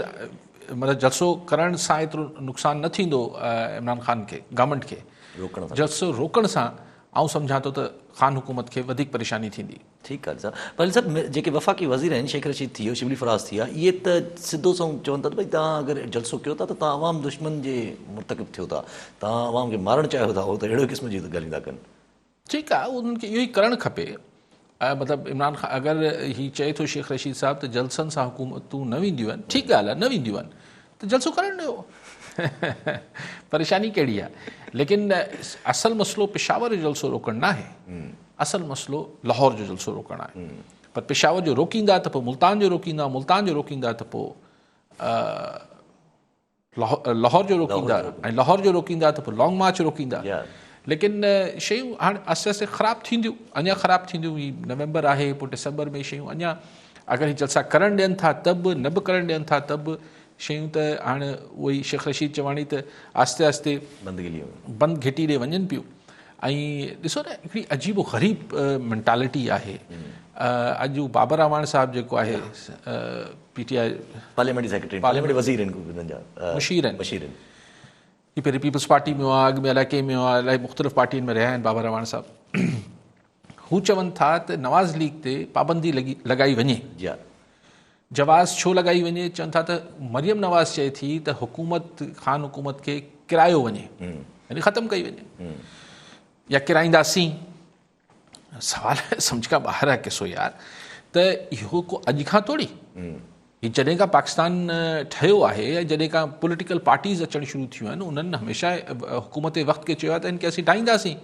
मतिलबु जलसो करण सां एतिरो नुक़सानु न थींदो इमरान ख़ान खे, गवर्नमेंट खे। जलसो रोकण सां आउं सम्झां थो त ख़ान हुकूमत खे वधीक परेशानी थींदी। ठीकु आहे साहब, पर सभु जेके वफ़ाक़ी वज़ीर आहिनि, शेख रशीद थी वियो, शिबली फराज़ थी विया, इहे त सिधो सो चवनि था त भई तव्हां अगरि जलसो कयो था त तव्हां आवाम दुश्मन जे मुर्तकिब थियो था, तव्हां आवाम खे मारणु चाहियो था, उहो त अहिड़े क़िस्म जी ॻाल्हियूं था कनि। ठीकु आहे, उन्हनि खे इहो ई करणु खपे। मतिलबु इमरान ख़ान अगरि हीअ चए थो शेख रशीद साहिब त जलसनि सां हुकूमतूं न वेंदियूं आहिनि, ठीकु ॻाल्हि आहे, न वेंदियूं आहिनि त जलसो करणु ॾियो, परेशानी कहिड़ी आहे। लेकिन असल मसइलो पेशावर जो जलसो रोकणु न आहे, असल मसइलो लाहौर जो जलसो रोकणु आहे। पर पेशावर जो रोकींदा त पोइ मुल्तान जो रोकींदा, मुल्तान जो रोकींदा त पोइ लाहौर जो रोकींदा, ऐं लाहौर जो रोकींदा त पोइ लॉन्ग मार्च रोकींदा। लेकिन शयूं हाणे आस्ते आस्ते ख़राबु थींदियूं, अञा ख़राबु थींदियूं। ही नवंबर आहे, पोइ डिसंबर में शयूं अञा अगरि जलसा करणु ॾियनि था त बि, न बि करणु ॾियनि था त बि शयूं त हाणे उहो ई शेख रशीद चवाणी त आस्ते आस्ते बंदि घिटी ॾे वञनि पियूं। ऐं ॾिसो न हिकिड़ी अजीबो ग़रीब मेंटालिटी आहे। अॼु बाबर अवान साहिबु जेको आहे PTI पार्लियामेंट्री सेक्रेटरी, पार्लियामेंट्री वज़ीर मुशीर आहिनि, ही पहिरीं पीपल्स पार्टी में हुआ, अॻु में अलाए कंहिं में हुआ, अलाए मुख़्तलिफ़ पार्टियुनि में रहिया आहिनि बाबर अवान साहिबु। हू चवनि था त नवाज़ लीग ते पाबंदी लॻाई वञे। जवाज़ छो लॻाई वञे? चवनि था त मरियम नवाज़ चए थी त हुकूमत, ख़ान हुकूमत खे किरायो वञे, यानी ख़तमु कई वञे या किराईंदासीं। सवाल सम्झ खां ॿाहिरि आहे किसो यार, त इहो को अॼु खां थोरी, ही जॾहिं खां पाकिस्तान ठहियो आहे या जॾहिं खां पॉलिटिकल पार्टीज़ अचणु शुरू थियूं आहिनि, उन्हनि हमेशह हुकूमत वक़्त खे चयो आहे त इनखे असीं ठाहींदासीं।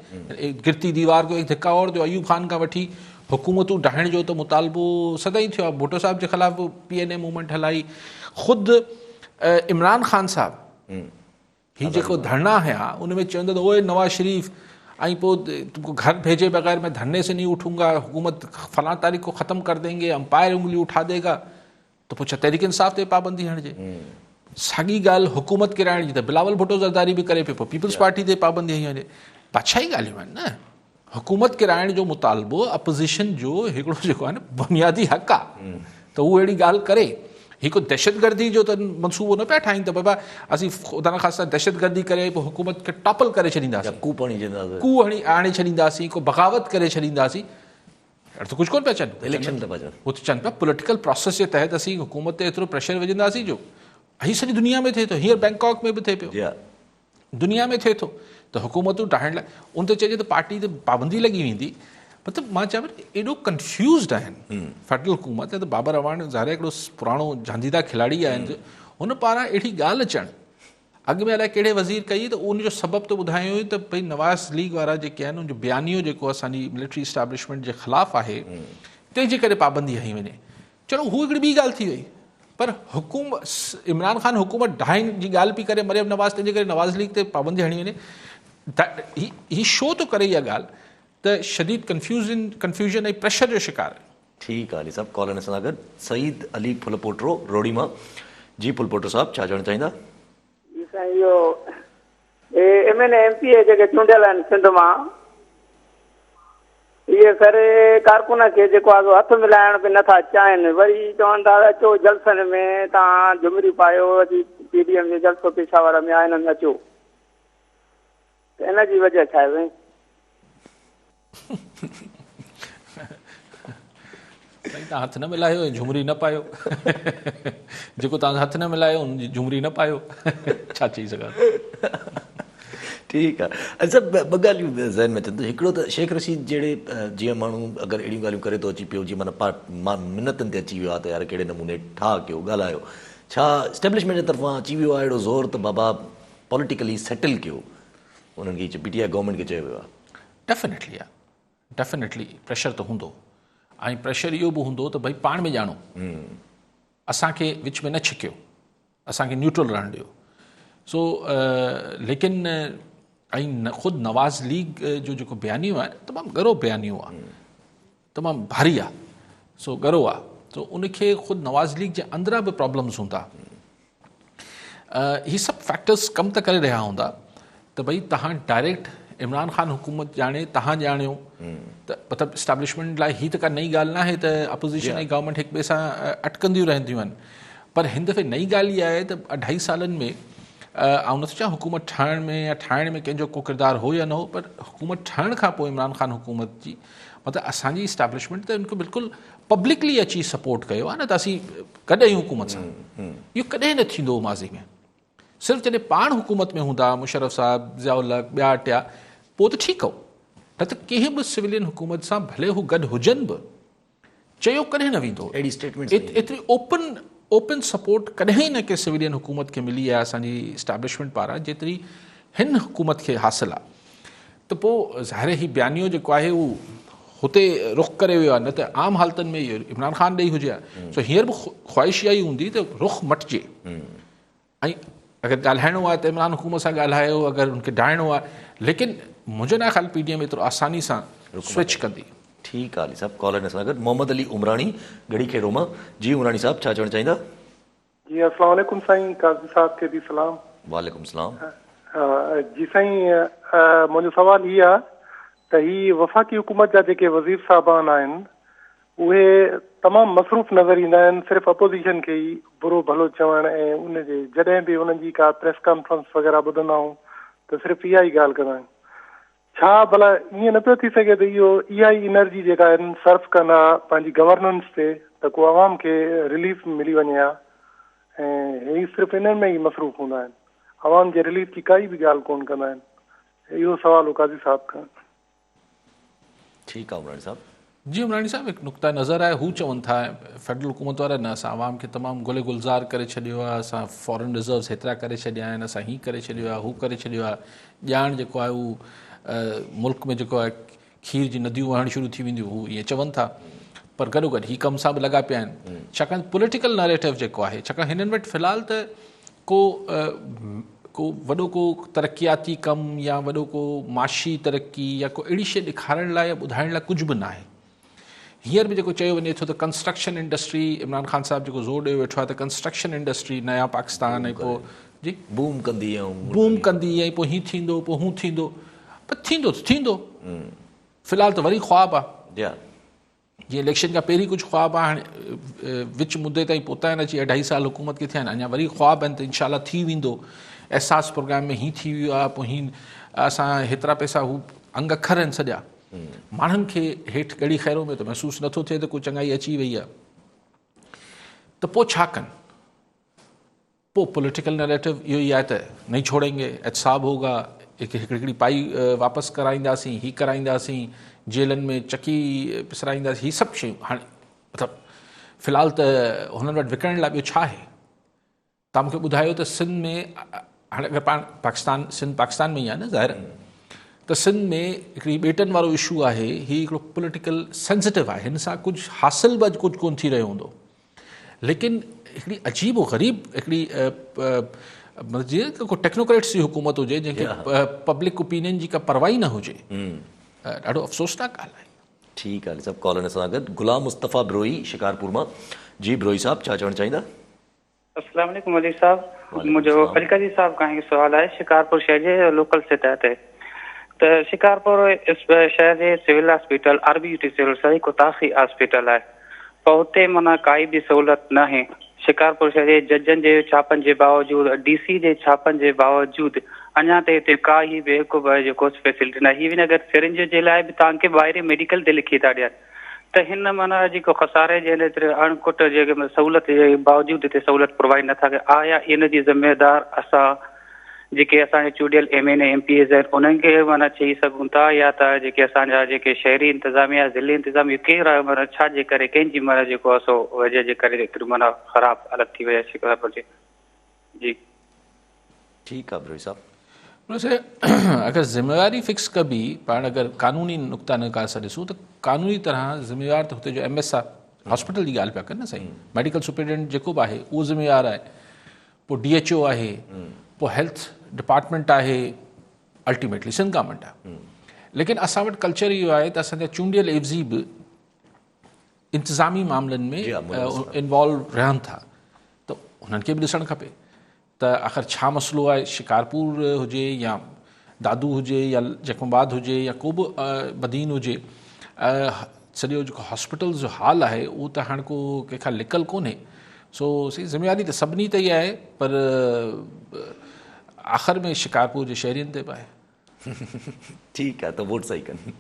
गिरती दीवार को एक धिक्का और जो अयूब ख़ान खां वठी हुकूमतूं ठाहिण जो त मुतालबो सदाईं थियो आहे। भुट्टो साहिब जे ख़िलाफ़ PNA मूवमेंट हलाई, ख़ुदि इमरान ख़ान साहिबु ही जेको धरना हुया उन में चवंदा त ओए नवाज़ शरीफ़, ऐं पोइ तुमको घर भेजे बगैर मैं धरने से नहीं उठूंगा, हुकूमत फलां तारीख़ को ख़त्म कर देंगे, अंपायर उंगली उठा देगा। तो पोइ छा तहरीक इंसाफ़ ते पाबंदी हणिजे? साॻी ॻाल्हि हुकूमत किराइण जी त बिलावल भुट्टो ज़रदारी बि करे पियो, पोइ पीपल्स पार्टी ते पाबंदी हणे। बादशाही ॻाल्हियूं आहिनि न। हुकूमत किराइण जो मुतालबो अपोज़िशन जो हिकिड़ो जेको आहे न बुनियादी हक़ आहे, त उहो अहिड़ी ॻाल्हि करे। हिकु दहशतगर्दी जो त मनसूबो न पिया ठाहिनि त बाबा असीं ख़ुदा न ख़ासिता दहशतगर्दी करे पोइ हुकूमत खे टॉपल करे छॾींदासीं, कू हणी आणे छॾींदासीं, को बग़ावत करे छॾींदासीं। अहिड़ो त कुझु कोन पिया चवनि, इलेक्शन त पिया चवनि, उहो त चवनि पिया पॉलिटिकल प्रोसेस जे तहत असीं हुकूमत ते एतिरो प्रेशर विझंदासीं जो हीअ सॼी दुनिया में थिए थो। हींअर बैंकॉक में बि थिए पियो, दुनिया में थिए थो त हुकूमतूं ठाहिण लाइ उन ते चइजे त पार्टी ते पाबंदी लॻी वेंदी। मतिलबु मां चवां एॾो कंफ्यूज़ड आहिनि फेडरल हुकूमत। त बाबर अवान ज़ाहिर हिकिड़ो पुराणो झांझीदा खिलाड़ी आहिनि, हुन पारां अहिड़ी ॻाल्हि अचणु अॻु में अलाए कहिड़े वज़ीर कई, त उनजो सबबु त ॿुधायो हुई त भई नवाज़ लीग वारा जेके आहिनि उनजो बयानियो जेको असांजी मिलिट्री इस्टेब्लिशमेंट जे ख़िलाफ़ु आहे, तंहिंजे करे पाबंदी हई वञे। चलो हू हिकिड़ी ॿी ॻाल्हि थी वई, पर हुकूमत इमरान ख़ान हुकूमत ढाहिण जी ॻाल्हि पई करे मरियम नवाज़, तंहिंजे करे नवाज़ लीग ते पाबंदी हणी वञे। ही शो थो करे इहा ॻाल्हि त शदीद कंफ्यूजन ऐं प्रेशर जो शिकार आहे। ठीकु आहे अली साहब, कॉल सां गॾु सईद अली फुलपोटरो रोड़ी मां। जी फुलपोटरो साहब, छा चवणु चाहींदा? इहो MNA MP जेके चूंडियल आहिनि सिंध मां, इहे करे कारकुन खे जेको आहे हथु मिलाइण बि नथा चाहिनि। वरी चवनि था अचो जलसनि में तव्हां झुमरी पायो, अची PDM जो जलसो पेशावर में आहे, हिन में अचो। त इन जी वजह छा आहे? साईं तव्हां हथ न मिलायो ऐं झुमरी न पायो जेको तव्हां हथ न मिलायो उन जी झुमरी न पायो छा चई सघां ठीकु आहे। अच्छा ॿ ॻाल्हियूं ज़हन में अचनि थियूं। हिकिड़ो त शेख रशीद जहिड़े जीअं माण्हू अगरि अहिड़ियूं ॻाल्हियूं करे थो अची पियो जीअं माना मिनतनि ते अची वियो आहे त यार कहिड़े नमूने ठा कयो ॻाल्हायो, छा इस्टेब्लिशमेंट जे तरफ़ां अची वियो आहे अहिड़ो ज़ोर त बाबा पॉलिटिकली सेटल कयो उन्हनि खे PTI गवर्नमेंट खे चयो वियो आहे? डेफिनेटली आहे, डेफिनेटली प्रेशर त हूंदो ऐं प्रेशर इहो बि हूंदो त भई पाण में ॼाणो असांखे विच में न छिकियो, असांखे न्यूट्रल रहणु ॾियो। सो लेकिन ऐं ख़ुदि नवाज़ लीग जो जेको बयानियो आहे तमामु ॻरो बयानियो आहे, तमामु भारी आहे, सो ॻरो आहे। सो उनखे ख़ुदि नवाज़ लीग जे अंदरां बि प्रॉब्लम्स हूंदा। ही सभु फैक्टर्स कमु त करे रहिया हूंदा त भई तव्हां डायरेक्ट इमरान ख़ान हुकूमत ॼाणे तव्हां ॼाणियो त मतिलबु इस्टेब्लिशमेंट लाइ हीअ त का नई ॻाल्हि न आहे त अपोज़िशन ऐं गवर्नमेंट हिक ॿिए सां अटकंदियूं रहंदियूं आहिनि, पर हिन दफ़े नई ॻाल्हि इहा आहे त 2.5 सालनि में ऐं नथो चाहियां हुकूमत ठाहिण में या ठाहिण में कंहिंजो को किरदारु हो या न हो, पर हुकूमत ठहण खां पोइ इमरान ख़ान हुकूमत जी मतिलबु असांजी इस्टेब्लिशमेंट त उनखे बिल्कुल पब्लिकली अची सपोर्ट कयो आहे न त असीं गॾु आहियूं हुकूमत सां। इहो कॾहिं न थींदो हो माज़ी में, सिर्फ़ु जॾहिं पाण हुकूमत में हूंदा मुशर्रफ साहब ज़ियाउल हक़ ॿिया टिया पोइ त ठीकु हो, न त कंहिं बि सिविलियन हुकूमत सां भले हू गॾु हुजनि बि चयो कॾहिं न वेंदो। अहिड़ी स्टेटमेंट एतिरी ओपन सपोर्ट कॾहिं न के सिविलियन हुकूमत खे मिली आहे असांजी इस्टेब्लिशमेंट पारां जेतिरी हिन हुकूमत खे हासिलु आहे। त पोइ ज़ाहिर ही बयानियो जेको आहे उहो हुते रुख़ करे वियो आहे, न त आम हालतुनि में इहो इमरान ख़ान ॾेई हुजे आहे। सो हींअर बि ख़्वाहिश इहा ई हूंदी त रुख़ मटिजे ऐं अगरि ॻाल्हाइणो आहे त इमरान हुकूमत सां ॻाल्हायो, अगरि उनखे डाहिणो आहे, लेकिन मुंहिंजो न ख़्याल PDM एतिरो आसानी सां स्विच कंदी। ठीकु आहे साहब, कॉलर सां गॾु मोहम्मद अली उमराणी गढ़ी खेड़ो मां। जी उमराणी साहब छा चवणु चाहींदा? जी अस्सलाम वालेकुम साईं, काज़ी साहब खे बि सलाम। वालेकुम सलाम। जी साईं, मुंहिंजो सवाल हीअ आहे त ही वफ़ाक़ी हुकूमत जा जेके वज़ीर साहबान आहिनि उहे तमामु मसरूफ़ नज़र ईंदा आहिनि सिर्फ़ु अपोज़िशन खे ई बुरो भलो चवणु, ऐं उनजे जॾहिं बि उन्हनि जी का प्रेस कॉन्फ्रेंस वग़ैरह ॿुधंदा आहियूं त सिर्फ़ु इहा ई ॻाल्हि कंदा आहिनि। छा भला ईअं न पियो थी सघे त इहा ई एनर्जी जेका आहिनि सर्फ कंदा पंहिंजी गवर्नेंस ते त को आवाम खे रिलीफ मिली वञे हा, ऐं ही सिर्फ़ु इन्हनि में ई मसरूफ़ हूंदा आहिनि, आवाम जे रिलीफ जी काई बि ॻाल्हि कोन कंदा आहिनि। इहो सवाल हो काज़ी साहब खां। ठीकु आहे उमराणी साहब। जी उमराणी साहब हिकु नुक़्ता नज़र आहे, हू चवनि था फेडरल हुकूमत वारा न असां आवाम खे तमामु गुल गुलज़ार करे छॾियो आहे, असां फॉरेन रिज़र्व्स हेतिरा करे छॾिया आहिनि, असां हीअ करे छॾियो आहे, हू करे छॾियो आहे। ॼाण जेको आहे उहो मुल्क में जेको आहे खीर जी नदियूं वहणु शुरू थी वेंदियूं, हू ईअं चवनि था, पर गॾोगॾु हीअ कम सां बि लॻा पिया आहिनि। छाकाणि पॉलिटिकल नैरेटिव जेको आहे, छाकाणि हिननि वटि फ़िलहालु त को वॾो को तरक़ियाती कमु या वॾो को माशी तरक़ी या को अहिड़ी शइ ॾेखारण लाइ या ॿुधाइण लाइ कुझु बि न आहे। हींअर बि जेको चयो वञे थो त कंस्ट्रक्शन इंडस्ट्री, इमरान ख़ान साहब जेको ज़ोर ॾेई वेठो आहे त कंस्ट्रक्शन इंडस्ट्री नया पाकिस्तान ऐं पोइ जी बूम कंदी ऐं पोइ हीअं थींदो पोइ हू थींदो, पर थींदो त थींदो। फ़िलहालु त वरी ख़्वाबु आहे, जीअं इलेक्शन खां पहिरीं कुझु ख़्वाबु आहे, हाणे विच मुदे ताईं पहुता आहिनि, अची 2.5 साल हुकूमत खे थिया आहिनि, अञा वरी ख़्वाबु आहिनि त इनशाला थी वेंदो। एहसास प्रोग्राम में हीअं थी वियो आहे, पोइ हीअं असां हेतिरा पैसा, हू अंग अखर आहिनि सॼा, माण्हुनि खे हेठि ॻड़ी ख़ैरो में त महसूसु नथो थिए त को चङाई अची वई आहे, त पोइ छा कनि? पोइ पॉलिटिकल नैरेटिव इहो ई आहे त नहीं छोड़ेंगे, एहतसाब होगा, हिकिड़ी पाई वापसि कराईंदासीं, हीअ कराईंदासीं, जेलनि में चकी पिसराईंदासीं, हीअ सभु शयूं। हाणे मतिलबु फ़िलहालु त हुननि वटि विकिणण लाइ ॿियो छा आहे? तव्हां मूंखे ॿुधायो त सिंध में, हाणे अगरि पाण सिंध पाकिस्तान में ई आहे न ज़ाहिर, त सिंध में हिकिड़ी ॿेटनि वारो इशू आहे, हीअ हिकिड़ो पॉलिटिकल सेंसिटिव आहे, हिन सां कुझु हासिल बि कुझु कोन थी रहियो हूंदो, लेकिन हिकिड़ी अजीब हिकिड़ी मतिलबु जीअं को टेक्नोक्रेट्स जी हुकूमत हुजे जंहिंखे पब्लिक ओपिनियन जी का परवाही न हुजे, ॾाढो अफ़सोसनाक ॻाल्हि आहे। ठीकु आहे सभु कॉलर सां गॾु। गुलाम मुस्तफ़ा ब्रोई शिकारपुर मां। जी ब्रोई साहब छा चवणु चाहींदा? अस्सलाम वालेकुम अली साहब, मुंहिंजो अलकाजी साहब खां हिकु सुवाल आहे शिकारपुर शहर जे लोकल सतह ते। त शिकारपुर शहर जे सिविल हॉस्पिटल RBUT सिविल सही कोतासी हॉस्पिटल आहे, पर हुते माना काई बि सहूलियत न आहे। शिकारपुर शहर जे जजनि जे छापनि जे बावजूदि, DC जे छापनि जे बावजूदि अञा त हिते का ई बि हिकु जेको फैसिलिटी न आहे। इवन अगरि सिरिंज जे लाइ बि तव्हांखे ॿाहिरि मेडिकल ते लिखी था ॾियनि, त हिन माना जेको खसारे जे हिन अणकुट जेके सहूलियत जे बावजूदि हिते सहूलियत प्रोवाइड नथा कनि, आया इन जी ज़िम्मेदार असां जेके असांजे चूंडियल MN MPs आहिनि उन्हनि खे माना चई सघूं था, या त जेके असांजा जेके शहरी इंतिज़ामिया ज़िले इंतिज़ामिया केरु आहे माना छा जे करे कंहिंजी माना जेको आहे सो वजह जे करे एतिरी माना ख़राबु हालत थी वई आहे शिकारपुर जी? जी ठीकु आहे बिरोही साहब। वैसे अगर जिम्मेवारी फिक्स कबी पाण अगर कानूनी नुक़्ता निगाह सां ॾिसूं त कानूनी तरह ज़िम्मेवार त हुते जो MS आहे, हॉस्पिटल जी ॻाल्हि पिया कनि न साईं, मेडिकल सुपरिटेंडेंट जेको बि आहे उहो ज़िम्मेवार आहे, पोइ DHO आहे, पोइ हेल्थ डिपार्टमेंट आहे, अल्टीमेटली सिंध गवर्नमेंट आहे। लेकिन असां वटि कल्चर इहो आहे त असांजा चूंडियल एवज़ी बि इंतिज़ामी मामलनि में इन्वॉल्व रहनि था, त हुननि खे बि ॾिसणु खपे त आख़िर छा मसइलो आहे। शिकारपुर हुजे या दादू हुजे या जखमाबाद हुजे या को बि बदीन हुजे, सॼो जेको हॉस्पिटल जो हाल आहे उहो त हाणे को कंहिंखां लिकल कोन्हे। सो सी ज़िम्मेवारी त सभिनी ते ई आहे, पर आख़िर में शिकारपुर जे शहरियुनि ते बि आहे। ठीकु आहे, त वोट सही कनि।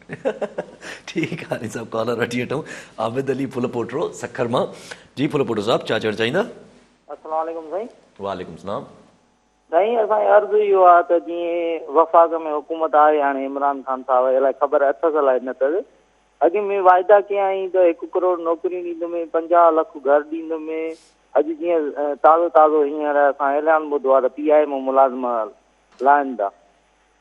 ठीकु आहे हाली साहब, कॉलर वठी वठूं। आबिद अली फुलपोटरो सखर मां। जी फुलपोटरो साहब, छा चवणु चाहींदा? अस्सलाम वालेकुम साईं। वालेकुम सलाम साईं, असांजी अर्ज़ु इहो आहे त जीअं वफ़ाक़ में हुकूमत आहे हाणे इमरान ख़ान साहब, अलाए ख़बर अथसि अलाए न अथसि, अॻु में वाइदा कया आहीं त 1 करोड़ नौकिरियूं ॾींदुमि, 50 लख घर ॾींदुमि। अॼु जीअं ताज़ो हींअर असां ऐलान ॿुधो आहे त PI मां मुलाज़िम लाहिनि था।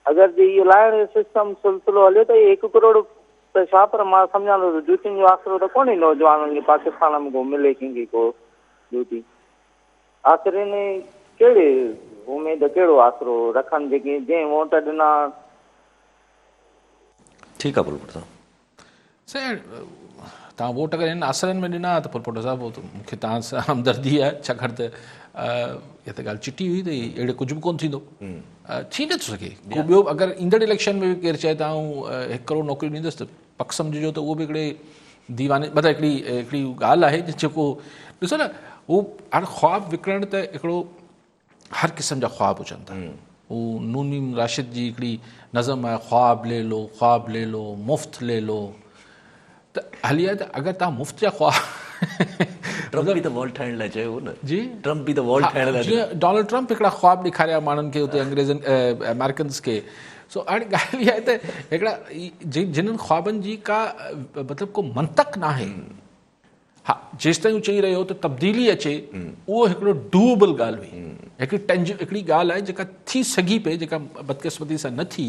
अगरि जे इहो लाहिण जो सिस्टम सिलसिलो हले त 1 करोड़ त छा, पर मां सम्झां थो ड्यूटियुनि जो आसिरो त कोन्हे नौजवाननि खे पाकिस्तान में को मिले कंहिंखे को ड्यूटी। आख़िर इन कहिड़े उमेद कहिड़ो आसिरो रखनि जेके जंहिं वोट ॾिना? ठीकु आहे फुलपोटरो साहब। साईं तव्हां वोट अगरि हिन आसरनि में ॾिना त फुलपोटरो साहब उहो त मूंखे तव्हां सां हमदर्दी आहे, छाकाणि त इहा त ॻाल्हि चिटी हुई त अहिड़े कुझु बि कोन थींदो, थी नथो सघे को ॿियो। अगरि ईंदड़ इलेक्शन में बि केरु चए त आऊं 1 करोड़ नौकिरी ॾींदुसि त पक सम्झिजो त उहो बि हिकिड़े दीवाने मतिलबु हिकिड़ी ॻाल्हि आहे जेको ॾिसो न, उहो हाणे ख़्वाब विकिणण त हिकिड़ो हर क़िस्म जा ख़्वाब हुजनि था। हू नूनी राशिद जी हिकिड़ी नज़म आहे, ख़्वाब ले लो, ख़्वाब ले लो, मुफ़्त ले लो। त हली आहे त अगरि तव्हां मुफ़्त जा ख़्वाब ट्रम्प बि त वॉल ठाहिण लाइ चयो हो न जी, ट्रम्प बि त वॉल ठाहिण लाइ, जीअं डोनाल्ड ट्रम्प हिकिड़ा ख़्वाब ॾेखारिया माण्हुनि खे हुते अंग्रेज़नि अमेरिकन्स खे। सो हाणे ॻाल्हि इहा आहे त हिकिड़ा जिन्हनि ख़्वाबनि जी का मतिलबु को मंतक न आहे। हा, जेसि ताईं चई रहियो त तब्दीली अचे, उहो हिकिड़ो डूएबल ॻाल्हि हुई, हिकिड़ी ॻाल्हि आहे जेका थी सघी पए, जेका बदकिस्मती सां न थी,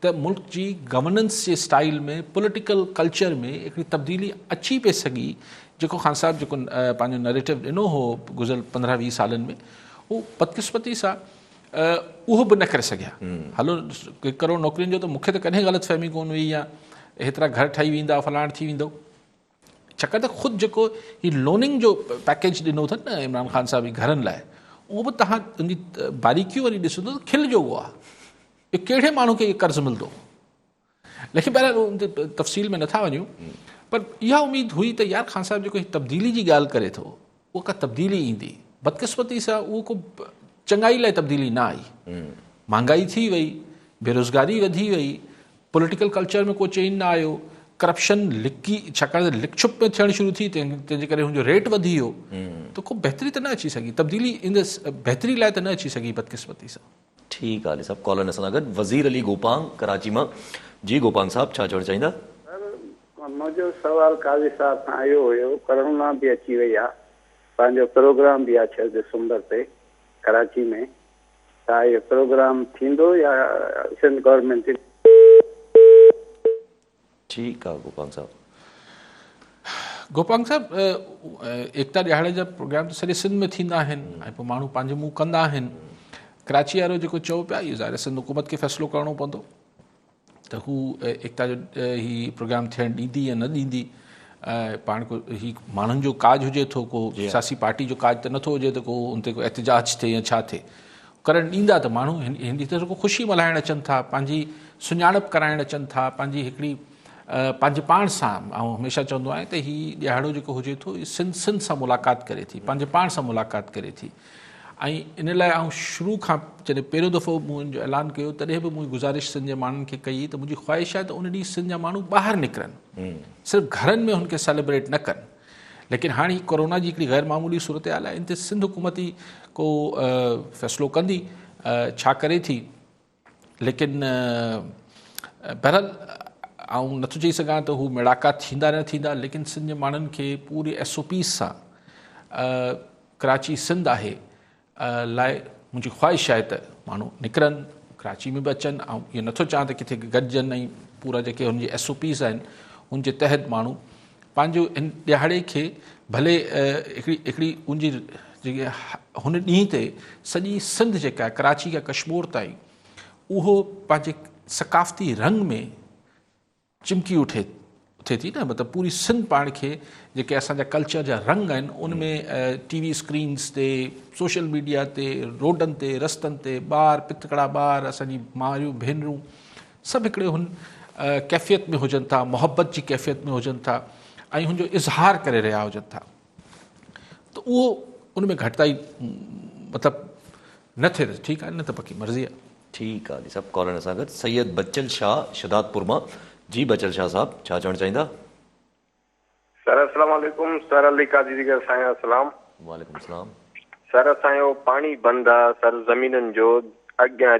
त मुल्क जी गवर्नेंस जे स्टाइल में, पॉलिटिकल कल्चर में हिकिड़ी तब्दीली अची पए सघी, जेको ख़ान साहब जेको पंहिंजो नैरेटिव ॾिनो हो गुज़िरियल 15-20 सालनि में, उहो बदकिस्मती सां उहो बि न करे सघिया। हलो 1 करोड़ नौकिरियुनि जो त मूंखे त कॾहिं ग़लतफ़हमी कोन हुई, या हेतिरा घर ठही वेंदा, फलाण थी वेंदो, छाकाणि त ख़ुदि जेको हीउ लोनिंग जो पैकेज ॾिनो अथनि न इमरान ख़ान साहब ई घरनि लाइ, उहो बि तव्हां उनजी बारीकियूं वरी ॾिसंदो त खिल जो उहो आहे, इहो कहिड़े माण्हू खे इहो कर्ज़ु मिलंदो। लेकिन बहरहाल उन तफ़सील में नथा वञूं, पर इहा उमेद हुई त यार ख़ान साहब जेको तब्दीली जी ॻाल्हि करे थो, उहा का तब्दीली ईंदी। बदकिस्मती सां उहो को चङाई लाइ तब्दीली न आई। महांगाई थी वई, बेरोज़गारी वधी वई, पॉलिटिकल कल्चर में को चेंज न आयो, करप्शन लिकी, छाकाणि त लिक छुप में थियणु शुरू थी, तंहिंजे करे हुनजो रेट वधी वियो, त को बहितरी त न अची सघी, तब्दीली इन बहितरी लाइ त न अची सघी बदकिस्मती सां। ठीकु आहे साहब, कॉलर न सां गॾु वज़ीर अली गोपांग कराची मां। जी गोपांग साहब, छा चवणु चाहींदा? मुंहिंजो सवाल काज़ी साहब खां इहो हुयो, करोना बि अची वई आहे, पंहिंजो प्रोग्राम बि आहे 6 दिसंबर ते कराची में, छा इहो प्रोग्राम थींदो या सिंध गवर्नमेंट? ठीकु आहे गोपांग साहब। गोपांग साहब, एकता ॾियारे जा प्रोग्राम त सॼे सिंध में थींदा आहिनि, ऐं पोइ माण्हू पंहिंजे मुंहुं कंदा आहिनि। कराची वारो जेको चओ पिया, इहो ज़ाहिर सिंध हुकूमत खे फ़ैसिलो करिणो पवंदो त हू एकता जो ही प्रोग्राम थियणु ॾींदी या न ॾींदी। पाण को ही माण्हुनि जो काज हुजे थो, को सियासी पार्टी जो काज त नथो हुजे त को उन ते को एहतिजाज थिए या छा थिए, करणु ॾींदा त माण्हू हिन तरह को ख़ुशी मल्हाइणु अचनि था, पंहिंजी सुञाणप कराइणु अचनि था, पंहिंजी हिकिड़ी पंहिंजे पाण सां। ऐं हमेशह चवंदो आहियां त हीउ ॾियारो जेको हुजे थो सिंध सां मुलाक़ात करे थी, पंहिंजे पाण सां मुलाक़ात करे थी। ऐं इन लाइ आउं शुरू खां जॾहिं पहिरियों दफ़ो मुंहिंजो ऐलान कयो तॾहिं बि मुंहिंजी गुज़ारिश सिंध जे माण्हुनि खे कई त मुंहिंजी ख़्वाहिश आहे त उन ॾींहुं सिंध जा माण्हू ॿाहिरि निकिरनि, सिर्फ़ु घरनि में हुनखे सेलिब्रेट न कनि। लेकिन हाणे कोरोना जी हिकिड़ी ग़ैर मामूली सूरत हाल आहे, इन ते सिंध हुकूमत ई को फ़ैसिलो कंदी, छा करे थी। लेकिन बहरहाल आउं नथो चई सघां त हू मेड़ाका थींदा न थींदा, लेकिन सिंध जे माण्हुनि खे पूरी SOP सां कराची सिंध आहे लाइ मुंहिंजी ख़्वाहिश आहे त माण्हू निकिरनि, कराची में बि अचनि। ऐं इहो नथो चाहियां त किथे गॾिजनि ऐं पूरा जेके हुनजी SOPs आहिनि हुनजे तहत माण्हू पंहिंजो इन ॾियारे खे भले हिकिड़ी उनजी जेके हुन ॾींहं ते सॼी सिंध जेका आहे कराची खां कश्मीर ताईं उहो पंहिंजे सकाफ़ती रंग में चिमकी उथे थी न, मतिलबु पूरी सिंध पाण खे जेके असांजा कल्चर जा रंग आहिनि उन में TV स्क्रीन्स ते, सोशल मीडिया ते, रोडनि ते, रस्तनि ते ॿार, पितकड़ा ॿार, असांजी मायूं भेनरूं सभु हिकिड़े हुन कैफ़ियत में हुजनि था, मोहब्बत जी कैफ़ियत में हुजनि था ऐं हुनजो इज़हार करे रहिया हुजनि था, त उहो उन में घटिताई मतिलबु न थिए त ठीकु आहे, न त बाक़ी मर्ज़ी आहे। ठीकु आहे, सभु कॉलर सां गॾु सैयद बच्चल शाह शदादपुर मां। जी बच्चल शाह साहब, छा चवणु चाहींदा? सर अस्सलाम वालेकुम। सर अली काजी जी साईं अस्सलाम। वालेकुम सलाम। सर असांजो पाणी बंदि आहे सर ज़मीनुनि जो, अॻियां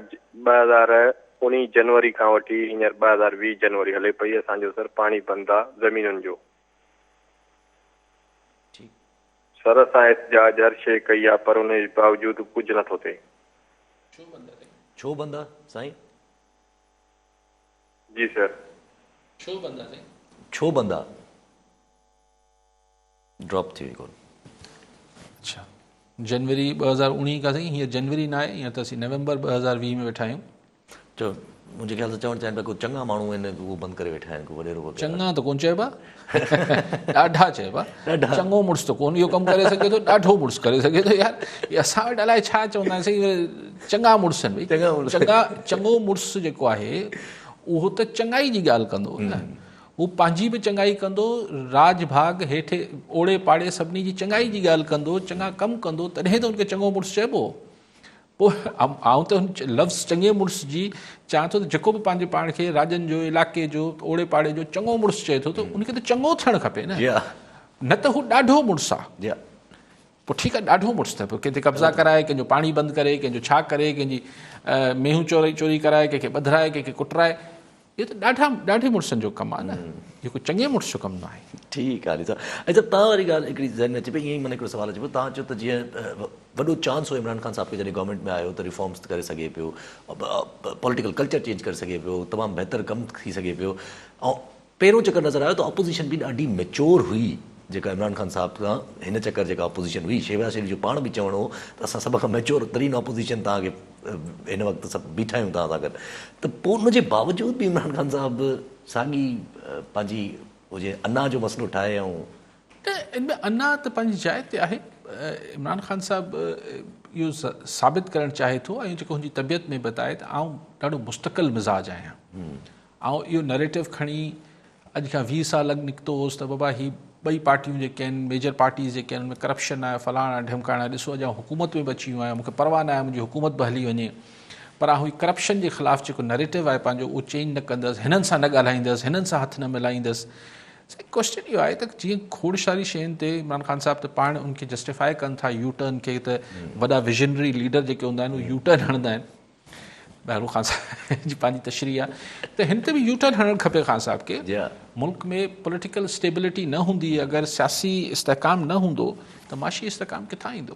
2019 जनवरी खां वठी हींअर 2020 जनवरी हले पई असांजो सर पाणी बंदि आहे ज़मीनुनि जो। सर असां एहतिजाज हर शइ कई आहे पर उन जे बावजूदि कुझु नथो थिए। छो बंदि आहे साईं? जी सर। छो बंदि आहे? छो बंदि आहे? ड्रॉप थी वई कोन। अच्छा, जनवरी 2019 खां साईं, हींअर जनवरी न आहे, हींअर त असीं नवंबर 2020 में वेठा आहियूं। चओ मुंहिंजे ख़्याल सां चवणु चाहिनि पिया को चङा माण्हू आहिनि उहो बंदि करे वेठा आहिनि, को वॾेरो वग़ैरह। चङा त कोन चइबा, ॾाढा चइबा। चङो मुड़ुसु त कोन इहो कमु करे सघे थो, ॾाढो मुड़ुसु करे सघे थो। यार असां वटि अलाए छा चवंदा आहिनि साईं, चङा मुड़ुसु आहिनि भई। चङो मुड़ुसु जेको आहे उहो त चङाई जी ॻाल्हि कंदो न, हू पंहिंजी बि चङाई कंदो, राज भाग हेठि ओड़े पाड़े सभिनी जी चङाई जी ॻाल्हि कंदो, चङा कमु कंदो, तॾहिं त हुनखे चङो मुड़ुसु चइबो। पोइ आउं त हुन लफ़्ज़ चङे मुड़ुस जी चाहियां थो त जेको बि पंहिंजे पाण खे राजनि जो, इलाइक़े जो, ओड़े पाड़े जो चङो मुड़ुसु चए थो त उनखे त चङो थियणु खपे न, न त हू ॾाढो मुड़ुसु आहे। पोइ ठीकु आहे, ॾाढो मुड़ुसु थिए, पोइ कंहिंते कब्ज़ा कराए, कंहिंजो पाणी बंदि करे, कंहिंजो छा करे, कंहिंजी मेहूं चोरी कराए, कंहिंखे ॿधाए, कंहिंखे कुटराए, इहो त ॾाढे मुड़ुसनि जो कमु आहे न, इहो कोई चङे मुड़ुस जो कमु न आहे। ठीकु आहे साहब। ऐं सभु तव्हां वारी ॻाल्हि हिकिड़ी ज़हन में अचे पई, ईअं ई माना हिकिड़ो सुवालु अचे पियो, तव्हां चयो त जीअं वॾो चांस हो इमरान ख़ान साहब खे जॾहिं गवर्नमेंट में आयो त रिफॉर्म्स करे सघे पियो, पॉलिटिकल कल्चर चेंज करे सघे पियो, तमामु बहितर कमु थी सघे पियो। ऐं पहिरियों चकर नज़र आयो त अपोज़िशन बि ॾाढी मैच्योर हुई, जेका इमरान ख़ान साहब खां हिन चकर जेका अपोज़िशन हुई, शहबाज़ शरीफ़ जो पाण बि चवणो हो त असां सभ खां मैच्योर तरीन अपोज़िशन तव्हांखे हिन वक़्तु सभु बीठा आहियूं तव्हां सां गॾु, त पोइ उनजे बावजूदि बि इमरान ख़ान साहब साॻी पंहिंजी हुजे अना जो मसइलो ठाहे। ऐं त इनमें अना त पंहिंजी जाइ ते आहे। इमरान ख़ान साहब इहो साबित करणु चाहे थो ऐं जेको हुनजी तबियत में बताए त आउं ॾाढो मुस्तक़िल मिज़ाज आहियां। ऐं इहो नैरेटिव खणी अॼु खां 20 साल अॻु निकितो हुउसि त बाबा ही ॿई पार्टियूं जेके आहिनि, मेजर पार्टीज़ जेके आहिनि, उनमें करप्शन आहे, फलाणा ढिमकाणा, ॾिसो अॼु हुकूमत में बि अची वियो आहियां, मूंखे परवाह न आहे मुंहिंजी हुकूमत बि हली वञे, पर आउं ही करप्शन जे ख़िलाफ़ु जेको नैरेटिव आहे पंहिंजो उहो चेंज न कंदसि, हिननि सां न ॻाल्हाईंदसि, हिननि सां हथु न मिलाईंदसि। क्वेश्चन इहो आहे त जीअं खोड़सारी शयुनि ते इमरान ख़ान साहब त पाण उनखे जस्टिफाई कनि था, यू टर्न खे, त वॾा विजनरी लीडर जेके हूंदा आहिनि उहे यू टर्न हणंदा आहिनि। ॿाहिरों ख़ान साहब जी पंहिंजी तशरीह आहे त हिन ते बि यू टर्न हणणु खपे ख़ान साहब खे। मुल्क में पॉलिटिकल स्टेबिलिटी न हूंदी, अगरि सियासी इस्तेकाम न हूंदो त माशी इस्तेकाम किथां ईंदो?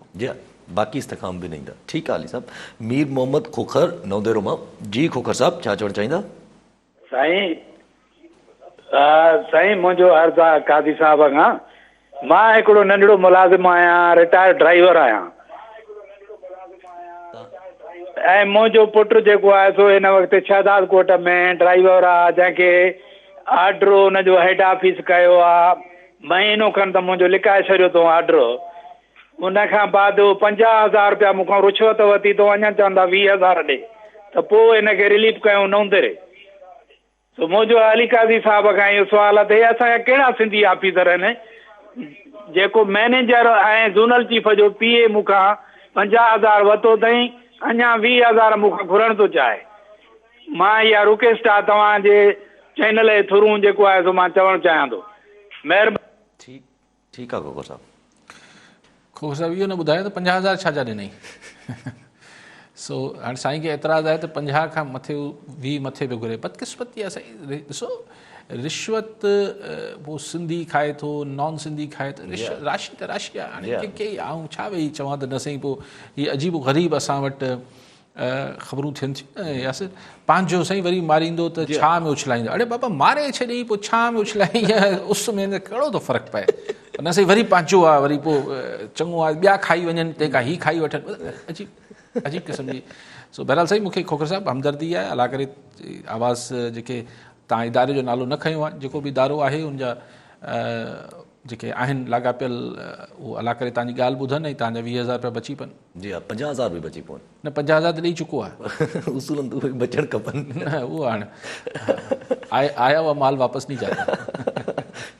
बाक़ी इस्तेकाम बि न ईंदा। ठीकु आहे अली साहब। मीर मोहम्मद खोखर नवदेरो मां। जी खोखर साहब, छा चवणु चाहींदा? साईं मुंहिंजो अर्ज़ु आहे कादी साहब खां, मां हिकिड़ो नंढड़ो मुलाज़िम आहियां, रिटायर्ड ड्राइवर आहियां, ऐं मुंहिंजो पुटु जेको आहे सो हिन वक़्तु शहदाद कोट में ड्राइवर आहे, जंहिंखे ऑर्डर हुनजो हेड ऑफिस कयो आहे, महीनो खनि त मुंहिंजो लिकाए छॾियो अथऊं ऑर्डर। उनखां बाद 50,000 रुपया मूंखां रुश्वत वरिती अथऊं, अञा चवंदा 20,000 ॾे, त पोइ हिनखे रिलीफ कयूं नौंदरे। तो मुंहिंजो अली काज़ी साहब खां इहो सुवाल आहे त असांजा कहिड़ा सिंधी ऑफिसर आहिनि जेको मैनेजर ऐं ज़ोनल चीफ जो PA मूंखां 50,000 वरितो अथई, अञा 20,000 मूंखां घुरण थो चाहे। मां इहा रिक्वेस्ट आहे तव्हांजे चैनल जे थ्रू जेको आहे सो मां चवणु चाहियां थो। महिरबानी। ठीकु आहे खोखर साहब। खोखर साहब इहो न ॿुधायो त 50,000 छा जा ॾिनई? सो हाणे साईं खे एतिराज़ आहे त 50 खां मथे 20 मथे बि घुरे। बदकिस्मती आहे साईं। ॾिसो रिश्वत पोइ सिंधी खाए थो, नॉन सिंधी खाए थो, राशि त राशि आहे। हाणे के आऊं छा वेही चवां त न साईं पोइ हीअ अजीब ग़रीब असां वटि ख़बरूं थियनि थियूं यासिर पंहिंजो साईं वरी मारींदो त छा में उछलाईंदो। अड़े बाबा मारे छॾई पोइ छा में उछलाई उस में कहिड़ो थो फ़र्क़ु पए। न साईं वरी पंहिंजो आहे, वरी पोइ चङो आहे ॿिया खाई वञनि तंहिंखां ही खाई वठनि। अजीब क़िस्म जी। सो बहरहाल साईं मूंखे खोखर साहब हमदर्दी आहे। अला करे आवाज़ जेके तव्हां इदारे जो नालो न खयो आहे, जेको बि इदारो आहे उनजा जेके आहिनि लाॻापियल उहो अला करे तव्हांजी ॻाल्हि ॿुधनि ऐं तव्हांजा 20,000 रुपया बची पवनि। जी हा, 50,000 बि बची पवनि। न 50,000 त ॾेई चुको आहे। उसूलनि त उहे बचणु खपनि। न उहो हाणे आया हुआ माल वापसि नहीं जाता।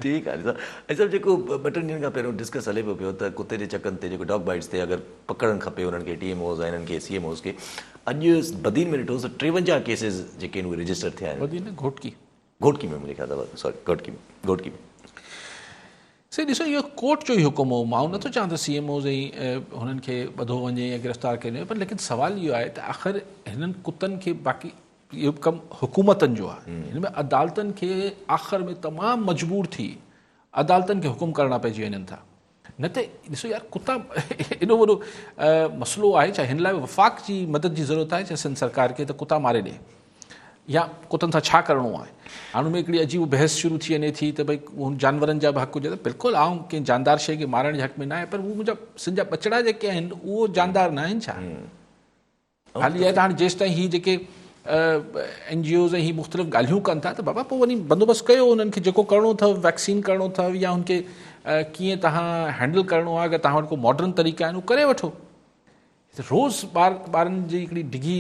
ठीकु आहे सर। ऐं सभु जेको 2-3 ॾींहंनि खां पहिरियों डिस्कस हले पियो त कुते जे चकनि ते जेको डॉग बाइट्स ते अगरि पकड़णु खपे उन्हनि खे TMOs ऐं हिननि खे CMOs खे, अॼु बदीन में ॾिठो त 53 केसिस जेके आहिनि उहे रजिस्टर थिया आहिनि। बदीन घोटकी में मुंहिंजे ख्याल अथव, सॉरी घोटकी में। सही ॾिसो इहो कोर्ट जो ई हुकुम हो। मां नथो चवां त CMOs ऐं हुननि खे ॿधो वञे या गिरफ़्तार कयो वञे, पर लेकिन सुवाल इहो आहे त आख़िर हिननि कुतनि खे बाक़ी इहो कमु हुकूमतनि जो आहे। हिन में अदालतनि खे आख़िर में तमामु मजबूर थी अदालतनि खे हुकुम करणा पइजी वञनि था। न त ॾिसो यार कुता एॾो वॾो मसइलो आहे छा हिन लाइ वफ़ाक़ जी मदद जी ज़रूरत आहे छा सिंध सरकार खे त कुता मारे ॾे या कुतनि सां छा करिणो आहे। हाणे उनमें हिकिड़ी अजीब बहस शुरू थी वञे थी त भई उन जानवरनि जा बि हक़ हुजे। त बिल्कुलु आऊं कंहिं जानदार शइ खे मारण जे हक़ में न आहे, पर उहे मुंहिंजा सिंध जा बचड़ा जेके आहिनि उहो जानदार न आहिनि छा। हाली आहे त हाणे जेसि ताईं हीअ जेके NGOs ऐं हीअ मुख़्तलिफ़ ॻाल्हियूं कनि था त बाबा पोइ वञी बंदोबस्तु कयो उन्हनि खे जेको करिणो अथव, वैक्सीन करिणो अथव या उनखे कीअं तव्हां हैंडल करिणो आहे। अगरि तव्हां वटि को मॉडर्न तरीक़ा आहिनि उहो करे वठो। रोज़ ॿारनि जी हिकिड़ी डिघी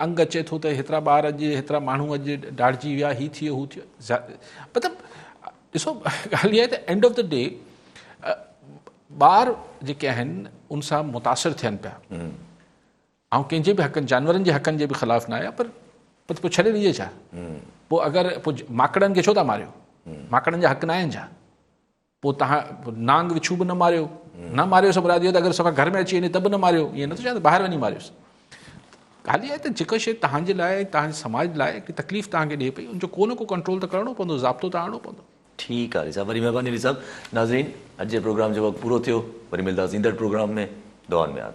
अंग अचे थो त हेतिरा ॿार अॼु हेतिरा माण्हू अॼु ॾाढिजी विया, हीअ थियो हू थियो। मतिलबु ॾिसो ॻाल्हि इहा आहे त एंड ऑफ द डे ॿार जेके आहिनि उन सां मुतासिर थियनि पिया। ऐं कंहिंजे बि हक़नि जानवरनि जे हक़नि जे बि ख़िलाफ़ु न आया, पर पोइ छॾे ॾिजे छा। पोइ अगरि पोइ माकड़नि खे छो था मारियो? माकड़नि जा हक़ न आहिनि छा? पोइ तव्हां नांग विछू बि न मारियो सभु राति त अगरि सफ़ा घर में अची वञे त बि न मारियो। ईअं नथो चवां त ॿाहिरि वञी मारियोसि। ॻाल्हि इहा आहे त जेका शइ तव्हांजे लाइ तव्हांजे समाज लाइ हिकिड़ी तकलीफ़ तव्हांखे ॾिए पई उनजो को न को कंट्रोल त करिणो पवंदो, ज़ाब्तो त आणणो पवंदो। ठीकु आहे साहब, वरी महिरबानी साहब। नाज़रीन, अॼु जे प्रोग्राम जो वक़्तु पूरो थियो। वरी मिलंदासीं ईंदड़ प्रोग्राम में। दुआनि में यादि।